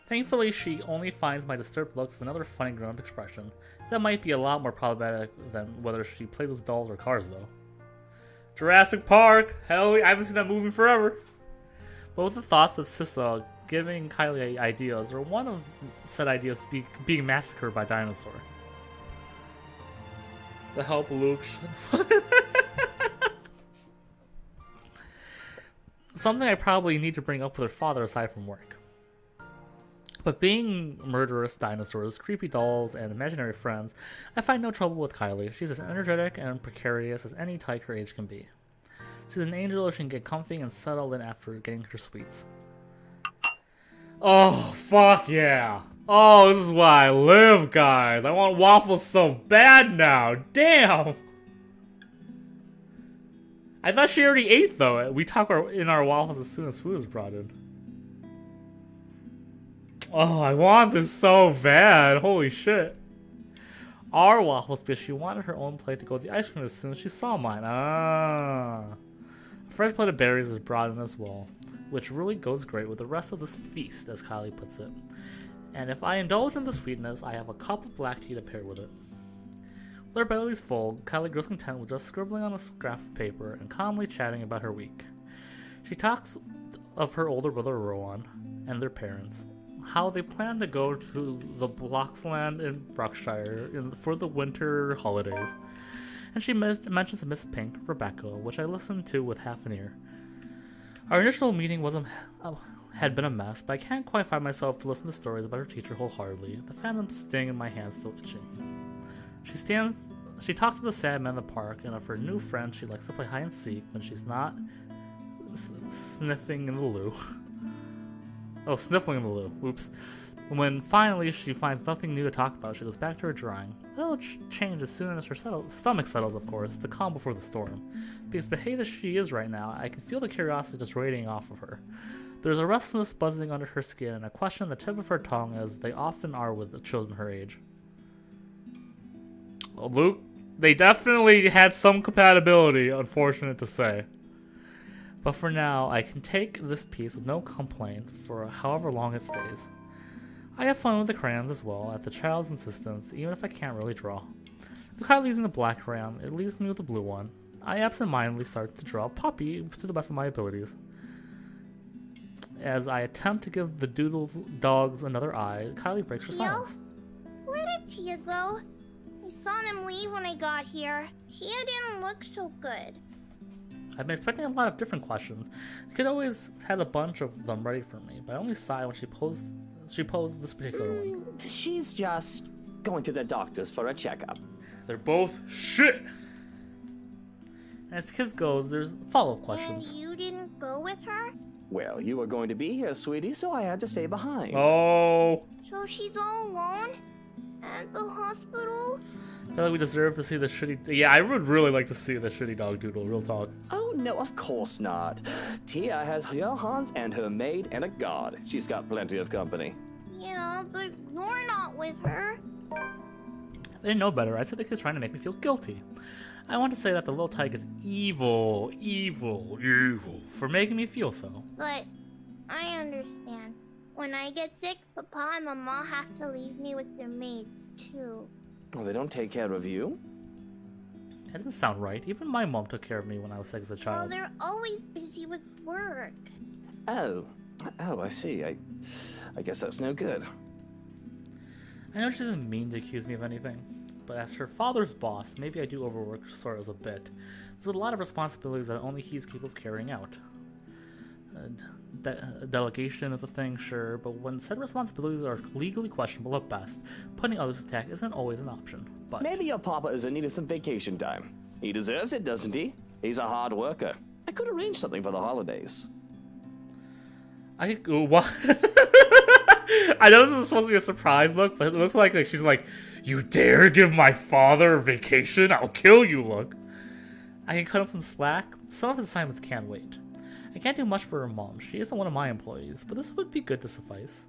Thankfully, she only finds my disturbed looks as another funny grown-up expression. That might be a lot more problematic than whether she plays with dolls or cars, though. Jurassic Park! Hell, I haven't seen that movie in forever! But with the thoughts of Sissa giving Kylie ideas, or one of said ideas being massacred by dinosaur. The help, Luke. Something I probably need to bring up with her father aside from work. But being murderous dinosaurs, creepy dolls, and imaginary friends, I find no trouble with Kylie. She's as energetic and precarious as any tyke her age can be. She's an angel who can get comfy and settle in after getting her sweets. Oh, fuck yeah. Oh, this is why I live, guys. I want waffles so bad now. Damn. I thought she already ate, though. We talk in our waffles as soon as food is brought in. Oh, I want this so bad. Holy shit. Our waffles, because she wanted her own plate to go with the ice cream as soon as she saw mine. Ah. A fresh plate of berries is brought in as well, which really goes great with the rest of this feast, as Kylie puts it. And if I indulge in the sweetness, I have a cup of black tea to pair with it. With her bellies full, Kylie grows content with just scribbling on a scrap of paper and calmly chatting about her week. She talks of her older brother Rowan and their parents, how they plan to go to the Bloxland in Berkshire for the winter holidays. And she mentions Miss Pink, Rebecca, which I listened to with half an ear. Our initial meeting had been a mess, but I can't quite find myself to listen to stories about her teacher wholeheartedly, the phantom sting in my hand still itching. She talks to the sad man in the park, and of her new friend she likes to play hide and seek when she's not sniffing in the loo. Oh, sniffling in the loo. Oops. When finally she finds nothing new to talk about, she goes back to her drawing. It'll change as soon as her stomach settles, of course, the calm before the storm. Because behaved as she is right now, I can feel the curiosity just radiating off of her. There's a restlessness buzzing under her skin and a question on the tip of her tongue, as they often are with the children her age. Well, Luke, they definitely had some compatibility, unfortunate to say. But for now, I can take this piece with no complaint for however long it stays. I have fun with the crayons as well, at the child's insistence, even if I can't really draw. If Kylie's using the black crayon, it leaves me with the blue one. I absentmindedly start to draw Puppy to the best of my abilities. As I attempt to give the dogs another eye, Kylie breaks her silence. Where did Tia go? I saw them leave when I got here. Tia didn't look so good. I've been expecting a lot of different questions. The kid always has a bunch of them ready for me, but I only sigh when she posed this particular one. She's just going to the doctor's for a checkup. They're both shit! And as kids goes, there's follow-up questions. And you didn't go with her? Well, you were going to be here, sweetie, so I had to stay behind. Oh! So she's all alone? At the hospital? I feel like we deserve to see the shitty... Yeah, I would really like to see the shitty dog doodle, real talk. Oh, no, of course not. Tia has Johannes and her maid and a guard. She's got plenty of company. Yeah, but you're not with her. They didn't know better. I'd say the kid's trying to make me feel guilty. I want to say that the little tyke is evil for making me feel so. But I understand. When I get sick, Papa and Mama have to leave me with their maids, too. Oh, they don't take care of you? That doesn't sound right. Even my mom took care of me when I was sick as a Well, child. they're always busy with work. Oh, I see. I guess that's no good. I know she doesn't mean to accuse me of anything, but as her father's boss, maybe I do overwork Sora's a bit. There's a lot of responsibilities that only he's capable of carrying out. Delegation is a thing, sure, but when said responsibilities are legally questionable at best, putting others to task isn't always an option. But maybe your papa is in need of some vacation time. He deserves it, doesn't he? He's a hard worker. I could arrange something for the holidays. I could go, what? I know this is supposed to be a surprise look, but it looks like she's like, "You dare give my father a vacation? I'll kill you," look. I can cut him some slack. Some of his assignments can't wait. I can't do much for her mom. She isn't one of my employees, but this would be good to suffice.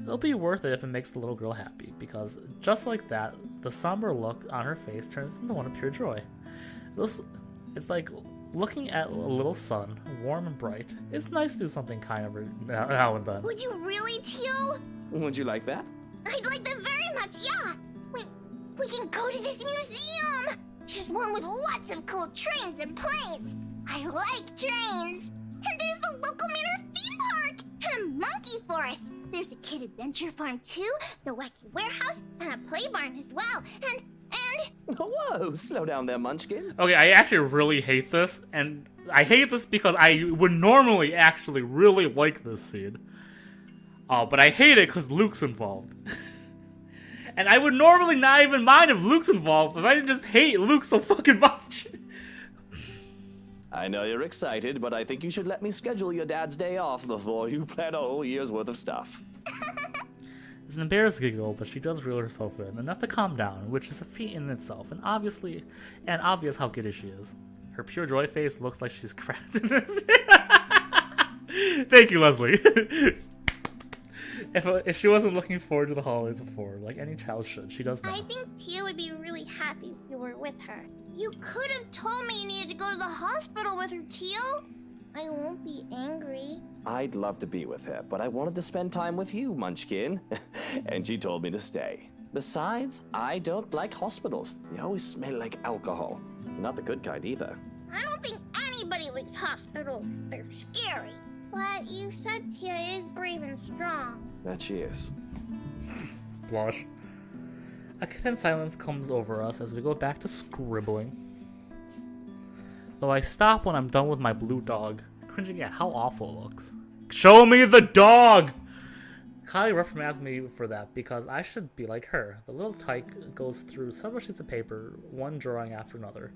It'll be worth it if it makes the little girl happy, because just like that, the somber look on her face turns into one of pure joy. It's like looking at a little sun, warm and bright. It's nice to do something kind every now and then. Would you really, Tio? Would you like that? I'd like that very much, yeah! We can go to this museum! There's one with lots of cool trains and planes! I like trains! And there's the local manor theme park! And a monkey forest! There's a kid adventure farm too, the wacky warehouse, and a play barn as well, and... Whoa, slow down there, Munchkin. Okay, I actually really hate this, and I hate this because I would normally actually really like this scene. But I hate it because Luke's involved. And I would normally not even mind if Luke's involved, if I didn't just hate Luke so fucking much. I know you're excited, but I think you should let me schedule your dad's day off before you plan a whole year's worth of stuff. It's an embarrassed giggle, but she does reel herself in, enough to calm down, which is a feat in itself, and obvious how giddy she is. Her pure joy face looks like she's cracked in this. Thank you, Leslie. If she wasn't looking forward to the holidays before, like any child should, she does now. I think Tia would be really happy if you were with her. You could have told me you needed to go to the hospital with her, Teal. I won't be angry. I'd love to be with her, but I wanted to spend time with you, Munchkin. And she told me to stay. Besides, I don't like hospitals. They always smell like alcohol. Not the good kind either. I don't think anybody likes hospitals. They're scary. But you said Tia is brave and strong. That she is. Blush. A content silence comes over us as we go back to scribbling. Though I stop when I'm done with my blue dog, cringing at how awful it looks. Show me the dog! Kylie reprimands me for that because I should be like her. The little tyke goes through several sheets of paper, one drawing after another.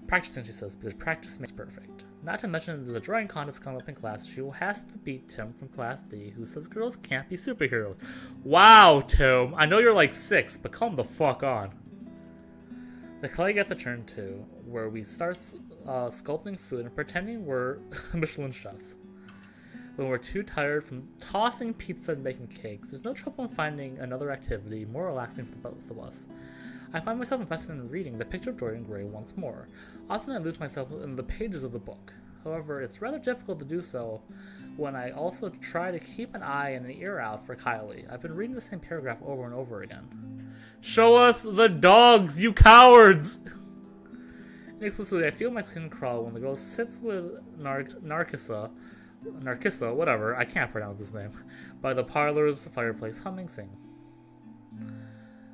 Practicing, she says, because practice makes perfect. Not to mention there's a drawing contest coming up in class. She has to beat Tim from Class D, who says girls can't be superheroes. Wow, Tim. I know you're like 6, but come the fuck on. The clay gets a turn too, where we start sculpting food and pretending we're Michelin chefs. When we're too tired from tossing pizza and making cakes, there's no trouble in finding another activity more relaxing for the both of us. I find myself invested in reading The Picture of Dorian Gray once more. Often I lose myself in the pages of the book. However, it's rather difficult to do so when I also try to keep an eye and an ear out for Kylie. I've been reading the same paragraph over and over again. Show us the dogs, you cowards! Inexplicably, I feel my skin crawl when the girl sits with Narcissa, whatever, I can't pronounce his name, by the parlor's fireplace humming sing.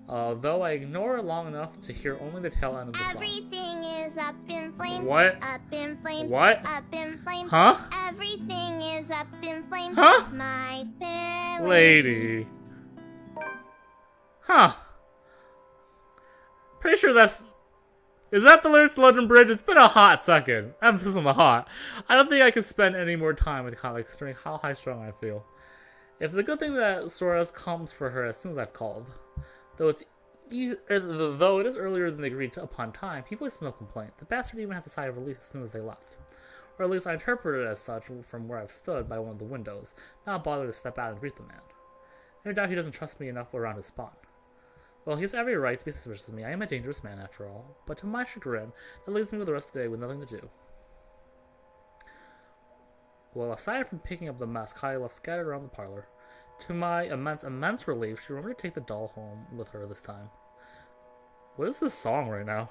Though I ignore it long enough to hear only the tail end of the song. Everything is up in flames. What? Up in flames. What? Up in flames. Huh? Everything is up in flames. Huh? My fair Lady. Huh. Pretty sure that's... Is that the lyrics to London Bridge? It's been a hot second. Emphasis on the hot. I don't think I could spend any more time with Kylie, considering how high-strung I feel. It's a good thing that Sora's comes for her as soon as I've called. Though it is earlier than they agreed upon time, he voiced no complaint. The bastard even has a sigh of relief as soon as they left. Or at least I interpreted it as such from where I've stood by one of the windows, not bothered to step out and greet the man. No doubt he doesn't trust me enough around his spawn. Well, he has every right to be suspicious of me. I am a dangerous man, after all. But to my chagrin, that leaves me with the rest of the day with nothing to do. Well, aside from picking up the mess Kylie left scattered around the parlor, to my immense relief, she remembered to take the doll home with her this time. What is this song right now?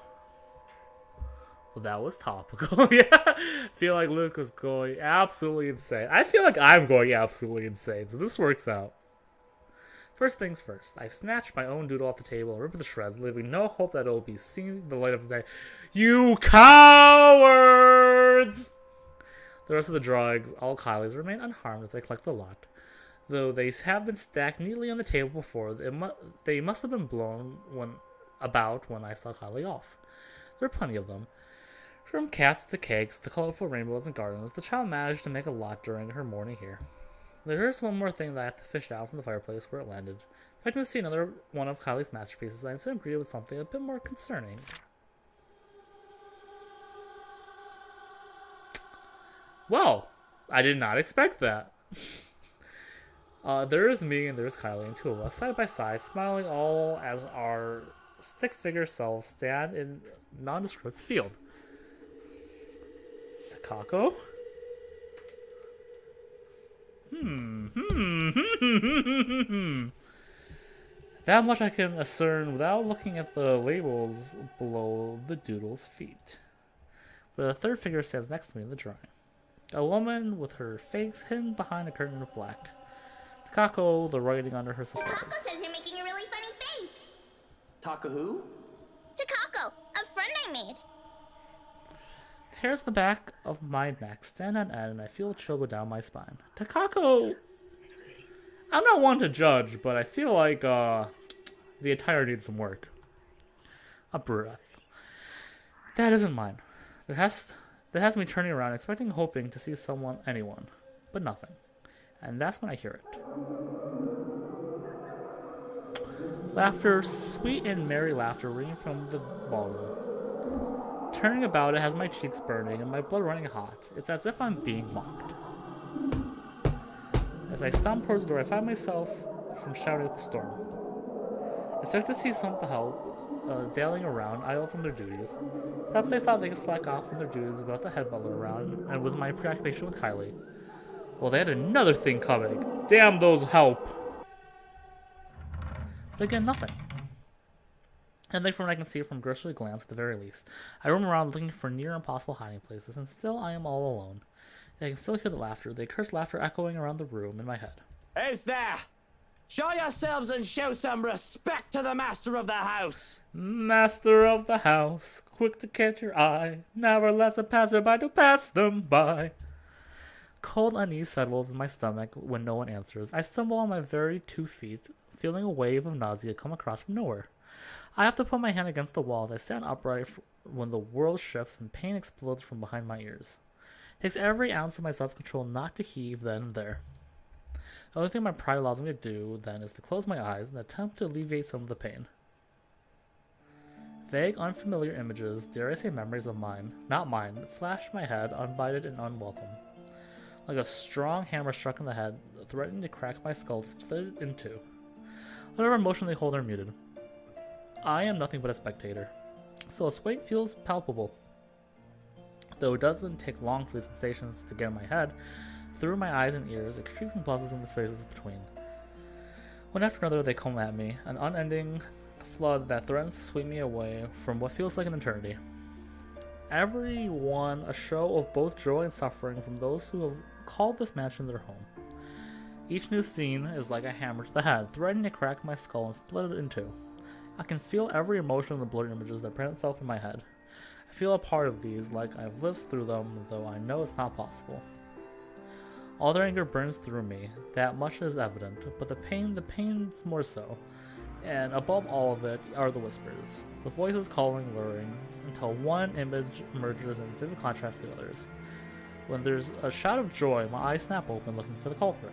Well, that was topical. Yeah, I feel like Luke was going absolutely insane. I feel like I'm going absolutely insane, so this works out. First things first, I snatched my own doodle off the table and ripped it to shreds, leaving no hope that it will be seen the light of the day. You cowards! The rest of the drawings, all Kylie's, remain unharmed as I collect the lot. Though they have been stacked neatly on the table before, they must have been blown about when I saw Kylie off. There are plenty of them. From cats to cakes to colorful rainbows and gardens, the child managed to make a lot during her morning here. There is one more thing that I have to fish out from the fireplace where it landed. If I can see another one of Kylie's masterpieces, I instead greeted with something a bit more concerning. Well, I did not expect that. There is me and there is Kylie, and two of us, side by side, smiling all as our stick figure selves stand in nondescript field. Takako? That much I can discern without looking at the labels below the doodle's feet. But a third figure stands next to me in the drawing. A woman with her face hidden behind a curtain of black. Takako, the writing under her surprise. Takako says you're making a really funny face. Taka who? Takako, a friend I made. Here's the back of my neck, stand on end, and I feel a chill go down my spine. Takako... I'm not one to judge, but I feel like, the attire needs some work. A breath. That isn't mine. That has me turning around, expecting, hoping to see anyone, but nothing. And that's when I hear it. Laughter, sweet and merry laughter ringing from the ballroom. Turning about, it has my cheeks burning and my blood running hot. It's as if I'm being mocked. As I stomp towards the door, I find myself from shouting at the storm. I expect to see some of the help dailing around, idle from their duties. Perhaps they thought they could slack off from their duties without the head butler around, and with my preoccupation with Kylie. Well, they had another thing coming. Damn those help! But again, nothing. Nothing from what I can see from cursory glance at the very least. I roam around looking for near impossible hiding places, and still I am all alone. I can still hear the laughter, the cursed laughter echoing around the room in my head. Who's there? Show yourselves and show some respect to the master of the house. Master of the house, quick to catch your eye, never lets a passerby to pass them by. Cold unease settles in my stomach when no one answers. I stumble on my very 2 feet, feeling a wave of nausea come across from nowhere. I have to put my hand against the wall as I stand upright when the world shifts and pain explodes from behind my ears. It takes every ounce of my self-control not to heave then and there. The only thing my pride allows me to do then is to close my eyes and attempt to alleviate some of the pain. Vague, unfamiliar images, dare I say memories of mine, not mine, flash in my head, uninvited and unwelcome. Like a strong hammer struck in the head, threatening to crack my skull, split it in two. Whatever emotion they hold are muted. I am nothing but a spectator. Still, its weight feels palpable. Though it doesn't take long for these sensations to get in my head, through my eyes and ears, it creaks and buzzes in the spaces between. One after another they come at me, an unending flood that threatens to sweep me away from what feels like an eternity. Every one a show of both joy and suffering from those who have called this mansion their home. Each new scene is like a hammer to the head, threatening to crack my skull and split it in two. I can feel every emotion in the blurred images that print itself in my head. I feel a part of these, like I've lived through them, though I know it's not possible. All their anger burns through me, that much is evident, but the pain's more so. And above all of it are the whispers, the voices calling, luring, until one image emerges in vivid contrast to the others. When there's a shout of joy, my eyes snap open looking for the culprit.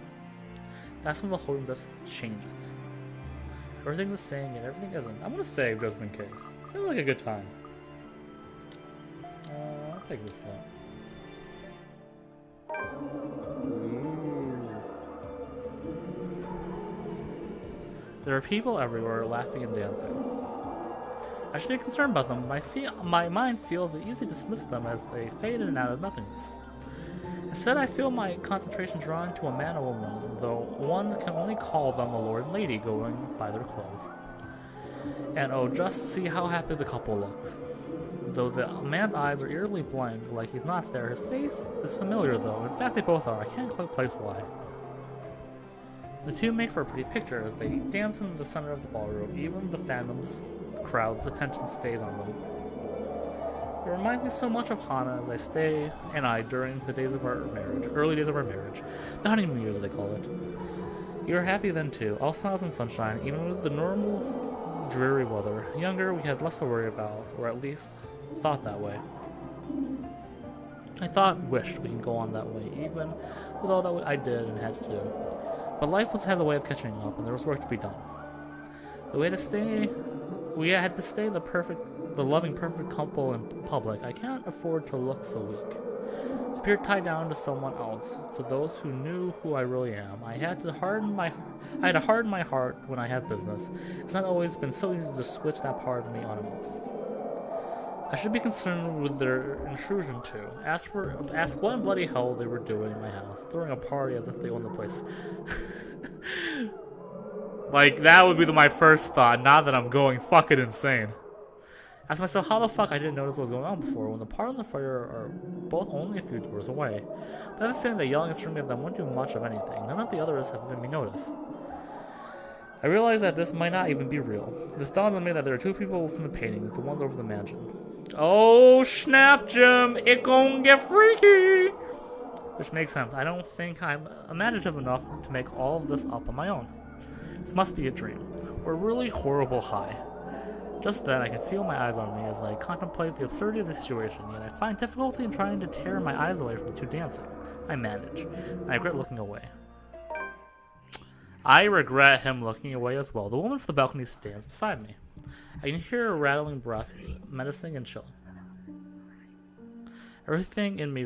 That's when the whole just changes. Everything's the same and everything isn't. I'm gonna save just in case. Sounds like a good time. I'll take this though. There are people everywhere laughing and dancing. I should be concerned about them. My mind feels it easily dismiss them as they fade in and out of nothingness. Instead, I feel my concentration drawn to a man or woman, though one can only call them a lord and lady going by their clothes. And oh, just see how happy the couple looks. Though the man's eyes are eerily blank, like he's not there, his face is familiar though. In fact, they both are. I can't quite place why. The two make for a pretty picture as they dance in the center of the ballroom. Even the fandom's crowd's attention stays on them. It reminds me so much of Hana as I during the days of our marriage, early days of our marriage, the honeymoon years they call it. You were happy then too, all smiles and sunshine, even with the normal dreary weather. Younger, we had less to worry about, or at least thought that way. Wished we could go on that way, even with all that I did and had to do. But life has a way of catching up, and there was work to be done. We had to stay the loving, perfect couple in public. I can't afford to look so weak. To appear tied down to someone else, to those who knew who I really am. I had to harden my heart when I had business. It's not always been so easy to switch that part of me on and off. I should be concerned with their intrusion too. Ask what in bloody hell they were doing in my house, throwing a party as if they owned the place. Like, that would be my first thought, not that I'm going fucking insane. Ask myself how the fuck I didn't notice what was going on before, when the party and the fire are both only a few doors away. But I have a feeling that yelling and screaming at them won't do much of anything. None of the others have made me notice. I realize that this might not even be real. This dawns on me that there are two people from the paintings, the ones over the mansion. Oh, snap, Jim! It gon' get freaky! Which makes sense. I don't think I'm imaginative enough to make all of this up on my own. This must be a dream, or a really horrible high. Just then, I can feel my eyes on me as I contemplate the absurdity of the situation, yet I find difficulty in trying to tear my eyes away from the two dancing. I manage. I regret looking away. I regret him looking away as well. The woman from the balcony stands beside me. I can hear her rattling breath, menacing and chilling. Everything in me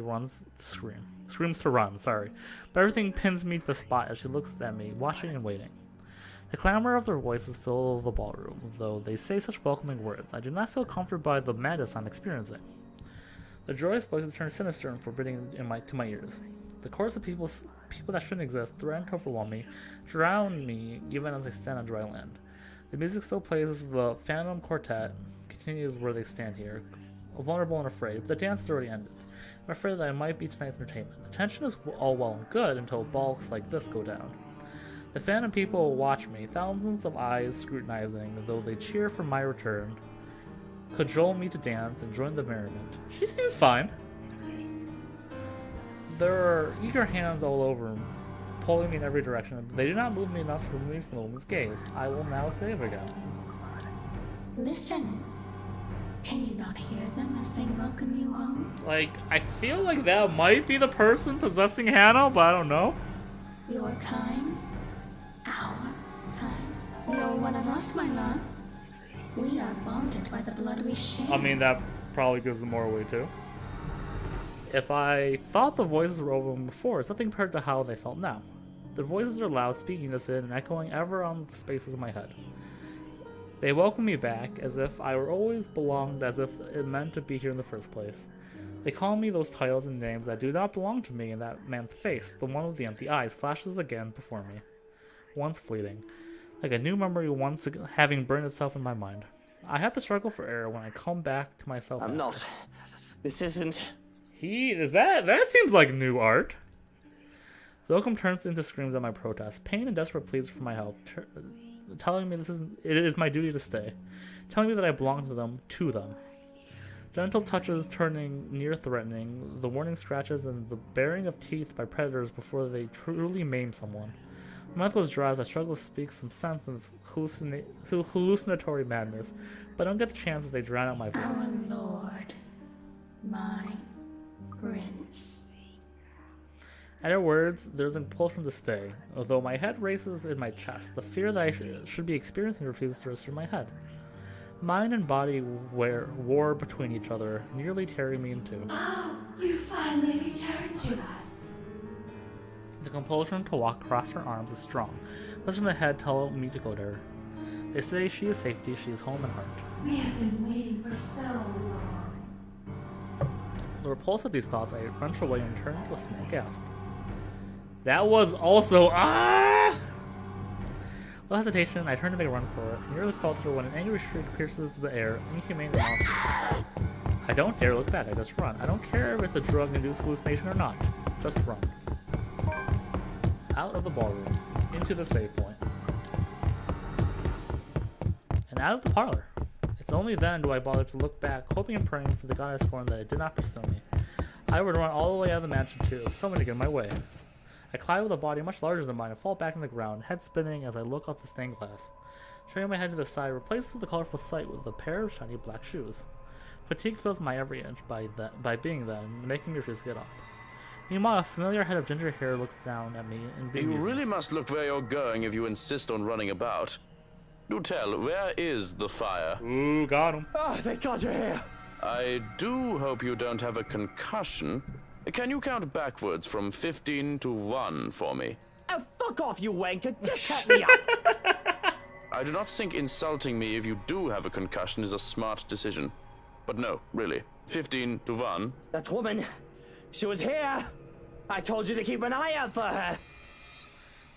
screams to run, sorry. But everything pins me to the spot as she looks at me, watching and waiting. The clamor of their voices fill the ballroom, though they say such welcoming words. I do not feel comforted by the madness I'm experiencing. The joyous voices turn sinister and forbidding to my ears. The chorus of people that shouldn't exist threaten to overwhelm me, drown me even as I stand on dry land. The music still plays as the Phantom Quartet continues where they stand here, vulnerable and afraid, but the dance has already ended. I'm afraid that I might be tonight's entertainment. Attention is all well and good until balls like this go down. The Phantom people watch me, thousands of eyes scrutinizing, though they cheer for my return, cajole me to dance and join the merriment. She seems fine. There are eager hands all over, pulling me in every direction, but they do not move me enough to remove me from the woman's gaze. I will now save again. Listen. Can you not hear them as they welcome you home? Like, I feel like that might be the person possessing Hannah, but I don't know. Your kind. Our kind. You're one of us, my love. We are bonded by the blood we share. I mean, that probably gives them more away, too. If I thought the voices were over them before, it's nothing compared to how they felt now. The voices are loud, speaking this in and echoing ever on the spaces of my head. They welcome me back, as if I were always belonged, as if it meant to be here in the first place. They call me those titles and names that do not belong to me, and that man's face, the one with the empty eyes, flashes again before me. Once fleeting, like a new memory once having burned itself in my mind. I have to struggle for air when I come back to myself. I'm not. This isn't... That seems like new art. The welcome turns into screams at my protest, pain and desperate pleas for my help, telling me it is my duty to stay, telling me that I belong to them. Gentle touches turning near threatening, the warning scratches and the baring of teeth by predators before they truly maim someone. My mouth goes dry as I struggle to speak some sense in this hallucinatory madness, but I don't get the chance as they drown out my voice. Our lord, my prince. At her words, there's an impulsion to stay, although my head races in my chest. The fear that I should be experiencing refuses to register my head. Mind and body war between each other, nearly tearing me in two. Oh, you finally returned to us. The compulsion to walk across her arms is strong. Those from the head tell me to go to her. They say she is safety, she is home and heart. We have been waiting for so long. The repulse of these thoughts, I wrench away and turn into a small gasp. That was also Without hesitation, I turned to make a run for it. I nearly faltered when an angry shriek pierces the air, inhumane and monstrous. I don't dare look back, I just run. I don't care if it's a drug-induced hallucination or not. Just run. Out of the ballroom, into the save point, and out of the parlor. It's only then do I bother to look back, hoping and praying for the god I scorned that it did not pursue me. I would run all the way out of the mansion too, if someone to get in my way. I collide with a body much larger than mine and fall back on the ground, head spinning as I look up the stained glass. Turning my head to the side replaces the colorful sight with a pair of shiny black shoes. Fatigue fills my every inch by being then, making me refuse to get up. Meanwhile, a familiar head of ginger hair looks down at me and You really must look where you're going if you insist on running about. Do tell, where is the fire? Ooh, got him. Oh, thank God you're here! I do hope you don't have a concussion. Can you count backwards from 15 to 1 for me? Oh, fuck off, you wanker! Just help me up! I do not think insulting me if you do have a concussion is a smart decision. But no, really. 15 to 1. That woman, she was here! I told you to keep an eye out for her!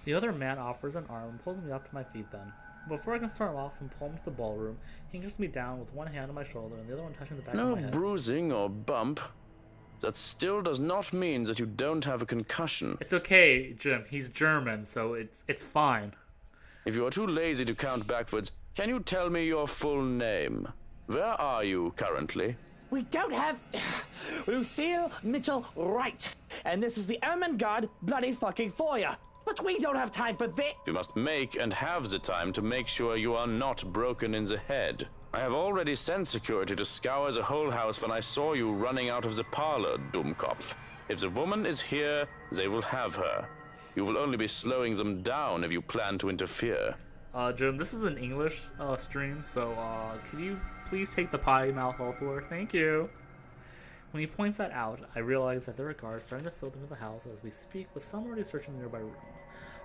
The other man offers an arm and pulls me up to my feet then. Before I can storm off and pull him to the ballroom, he grabs me down with one hand on my shoulder and the other one touching the back of my head. No bruising or bump. That still does not mean that you don't have a concussion. It's okay, Jim. He's German, so it's fine. If you are too lazy to count backwards, can you tell me your full name? Where are you currently? We don't have... Lucille Mitchell Wright. And this is the Ermengarde bloody fucking foyer. But we don't have time for this. You must make and have the time to make sure you are not broken in the head. I have already sent security to scour the whole house when I saw you running out of the parlor, Dummkopf. If the woman is here, they will have her. You will only be slowing them down if you plan to interfere. Jim, this is an English stream, so could you please take the potty mouth off for her? Thank you. When he points that out, I realize that there are guards starting to filter into the house as we speak, with some already searching nearby rooms.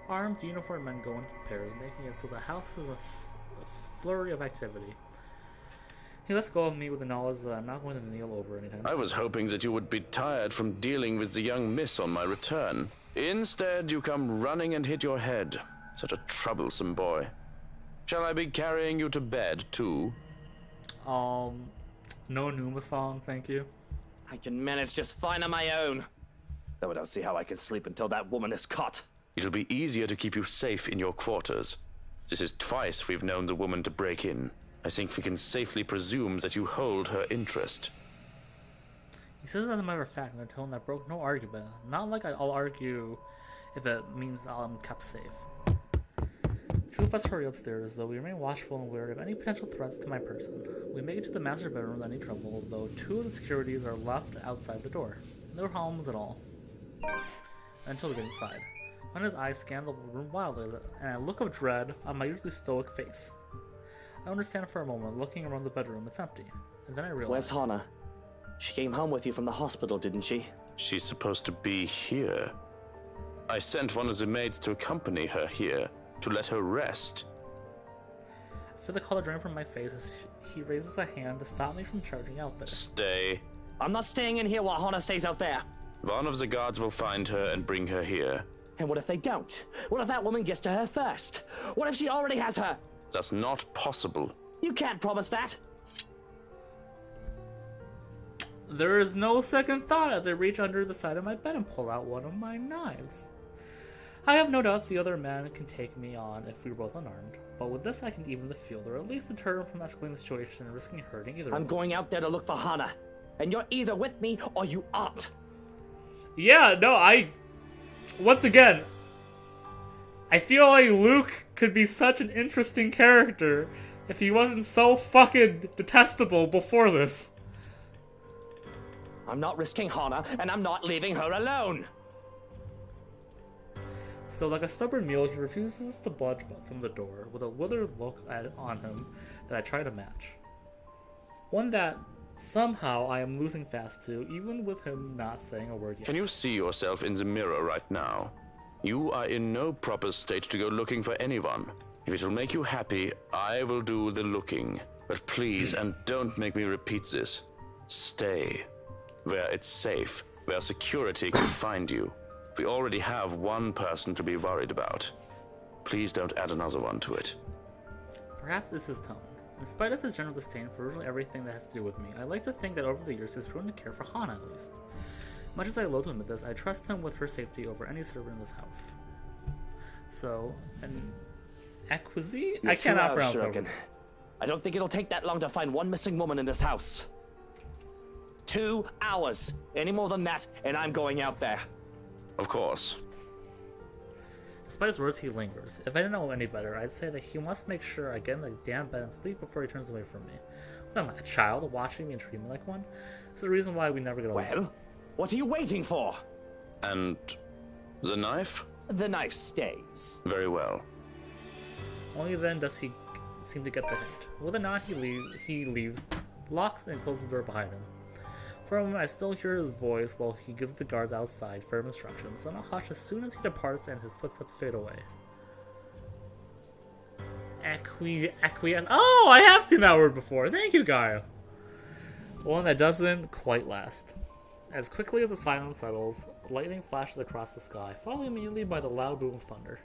Armed, uniformed men go in pairs, making it so the house is a flurry of activity. He lets go of me with the knowledge that I'm not going to kneel over anytime soon. I was hoping that you would be tired from dealing with the young miss on my return. Instead, you come running and hit your head. Such a troublesome boy. Shall I be carrying you to bed, too? No Numa song, thank you. I can manage just fine on my own. Though I don't see how I can sleep until that woman is caught. It'll be easier to keep you safe in your quarters. This is twice we've known the woman to break in. I think we can safely presume that you hold her interest. He says it as a matter of fact in a tone that broke no argument. Not like I'll argue if it means I'm kept safe. Two of us hurry upstairs, though we remain watchful and wary of any potential threats to my person. We make it to the master bedroom without any trouble, though two of the securities are left outside the door. No problems at all. Until we get inside. When his eyes scan the room wildly, and a look of dread on my usually stoic face. I understand for a moment, looking around the bedroom, it's empty. And then I realize... Where's Hana? She came home with you from the hospital, didn't she? She's supposed to be here. I sent one of the maids to accompany her here, to let her rest. I feel the color drain from my face as he raises a hand to stop me from charging out there. Stay. I'm not staying in here while Hana stays out there. One of the guards will find her and bring her here. And what if they don't? What if that woman gets to her first? What if she already has her? That's not possible. You can't promise that. There is no second thought as I reach under the side of my bed and pull out one of my knives. I have no doubt the other man can take me on if we were both unarmed, but with this I can even the field, or at least deter him from escalating the situation and risking hurting either of us. I'm going out there to look for Hana, and you're either with me or you aren't. Yeah, no, once again, I feel like Luke could be such an interesting character if he wasn't so fucking detestable before this. I'm not risking Hana, and I'm not leaving her alone. So like a stubborn mule, he refuses to budge from the door with a withered look on him that I try to match. One that somehow I am losing fast to, even with him not saying a word yet. Can you see yourself in the mirror right now? You are in no proper state to go looking for anyone. If it will make you happy, I will do the looking. But please, and don't make me repeat this, stay where it's safe, where security can find you. We already have one person to be worried about. Please don't add another one to it. Perhaps it's his tone. In spite of his general disdain for virtually everything that has to do with me, I like to think that over the years he's grown to care for Hana at least. Much as I loathe to admit this, I trust him with her safety over any servant in this house. So, an acquisite? I cannot pronounce it. I don't think it'll take that long to find one missing woman in this house. 2 hours. Any more than that, and I'm going out there. Of course. Despite his words, he lingers. If I didn't know any better, I'd say that he wants to make sure I get in the damn bed and sleep before he turns away from me. What am I, a child watching me and treating me like one? This is the reason why we never get along. Well, what are you waiting for? And the knife? The knife stays. Very well. Only then does he seem to get the hint. With a nod, he leaves, locks and closes the door behind him. For a moment, I still hear his voice while he gives the guards outside firm instructions, then a hush as soon as he departs and his footsteps fade away. Acquiesce. Oh, I have seen that word before. Thank you, Gaia. One that doesn't quite last. As quickly as the silence settles, lightning flashes across the sky, followed immediately by the loud boom of thunder.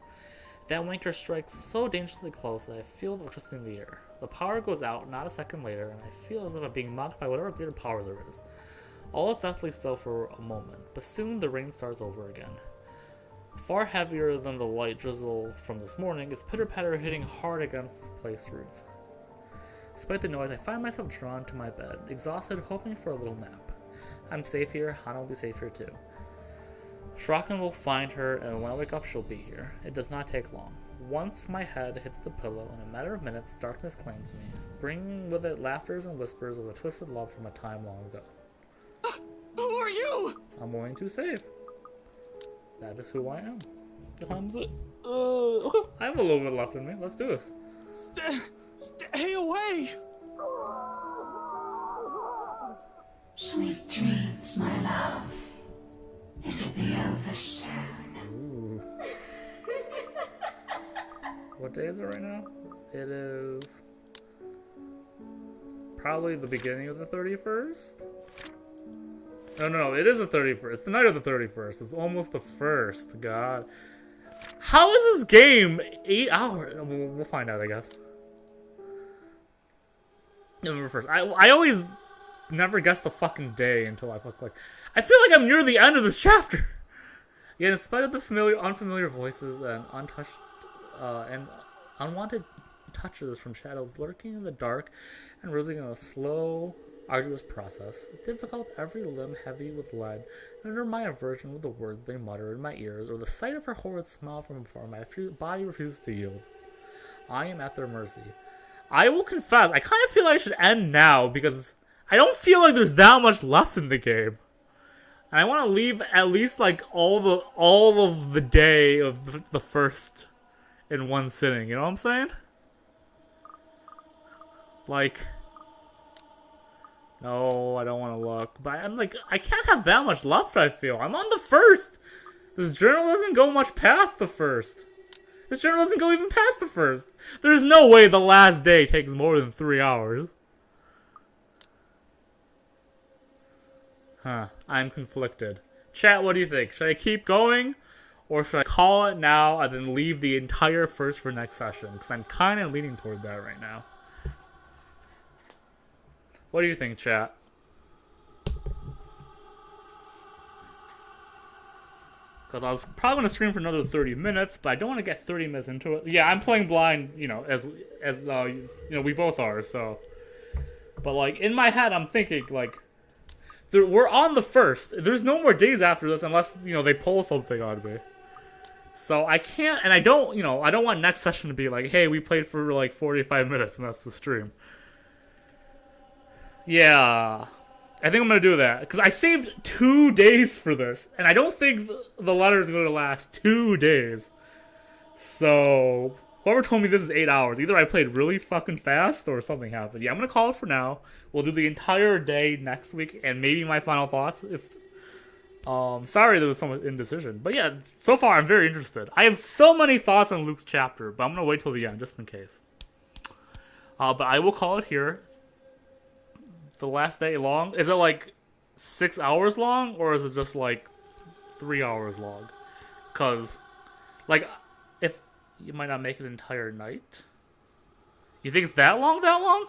That winter strikes so dangerously close that I feel the electricity in the air. The power goes out not a second later, and I feel as if I'm being mocked by whatever greater power there is. All is deathly still for a moment, but soon the rain starts over again. Far heavier than the light drizzle from this morning, its pitter-patter hitting hard against this place roof. Despite the noise, I find myself drawn to my bed, exhausted, hoping for a little nap. I'm safe here, Hana will be safe here too. Shraken will find her, and when I wake up, she'll be here. It does not take long. Once my head hits the pillow, in a matter of minutes, darkness claims me, bringing with it laughters and whispers of a twisted love from a time long ago. Who are you? I'm going to save. That is who I am. Okay. I have a little bit left in me. Let's do this. Stay away! Sweet dreams. Yes, my love. It'll be over soon. Ooh. What day is it right now? It is probably the beginning of the 31st? No, it is the 31st. It's the night of the 31st. It's almost the 1st. God. How is this game 8 hours? We'll find out, I guess. November 1st. I always never guess the fucking day until I look like... I feel like I'm near the end of this chapter. Yet in spite of the unfamiliar voices and untouched and unwanted touches from shadows lurking in the dark and rising in a slow, arduous process, difficult, every limb heavy with lead, and under my aversion with the words they mutter in my ears, or the sight of her horrid smile from afar, my body refuses to yield. I am at their mercy. I will confess, I kind of feel like I should end now, because I don't feel like there's that much left in the game. And I want to leave at least like all of the day of the first in one sitting, you know what I'm saying? Like, no, I don't want to look, but I'm like, I can't have that much left, I feel. I'm on the first. This journal doesn't go much past the first. This journal doesn't go even past the first. There's no way the last day takes more than 3 hours. Huh, I'm conflicted. Chat, what do you think? Should I keep going? Or should I call it now and then leave the entire first for next session? Because I'm kind of leaning toward that right now. What do you think, chat? Because I was probably going to stream for another 30 minutes, but I don't want to get 30 minutes into it. Yeah, I'm playing blind, you know, as you know, we both are, so. But, like, in my head, I'm thinking, like, we're on the first. There's no more days after this unless, you know, they pull something on me. So I can't, and I don't, you know, I don't want next session to be like, hey, we played for, like, 45 minutes and that's the stream. Yeah, I think I'm going to do that. Because I saved 2 days for this. And I don't think the letter is going to last 2 days. So, whoever told me this is 8 hours, either I played really fucking fast or something happened. Yeah, I'm going to call it for now. We'll do the entire day next week and maybe my final thoughts. If sorry there was some indecision. But yeah, so far I'm very interested. I have so many thoughts on Luke's chapter, but I'm going to wait till the end just in case. But I will call it here. The last day long? Is it like 6 hours long, or is it just like 3 hours long? Because, like, if you might not make it an entire night. You think it's that long? That long?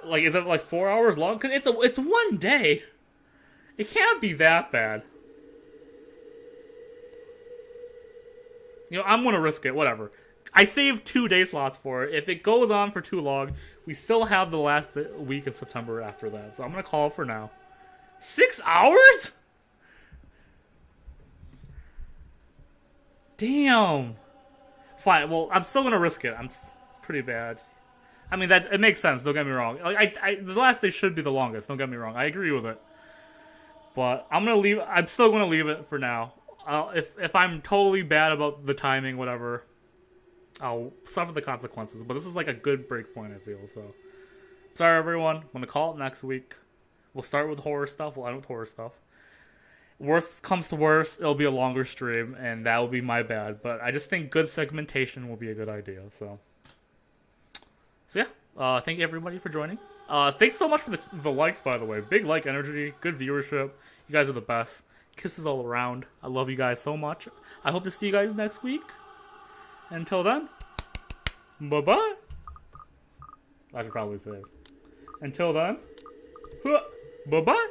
Like, is it like 4 hours long? Because it's one day. It can't be that bad. You know, I'm gonna risk it. Whatever. I saved 2 day slots for it. If it goes on for too long, we still have the last week of September after that. So I'm going to call it for now. 6 hours? Damn. Fine. Well, I'm still going to risk it. It's pretty bad. I mean, it makes sense. Don't get me wrong. Like, the last day should be the longest. Don't get me wrong. I agree with it. But I'm still going to leave it for now. If I'm totally bad about the timing, whatever, I'll suffer the consequences, but this is like a good break point, I feel, so. Sorry, everyone. I'm going to call it next week. We'll start with horror stuff. We'll end with horror stuff. Worst comes to worst, it'll be a longer stream, and that will be my bad. But I just think good segmentation will be a good idea, so. So, yeah. Thank you, everybody, for joining. Thanks so much for the likes, by the way. Big like energy. Good viewership. You guys are the best. Kisses all around. I love you guys so much. I hope to see you guys next week. Until then, bye-bye. I should probably say. Until then, bye-bye.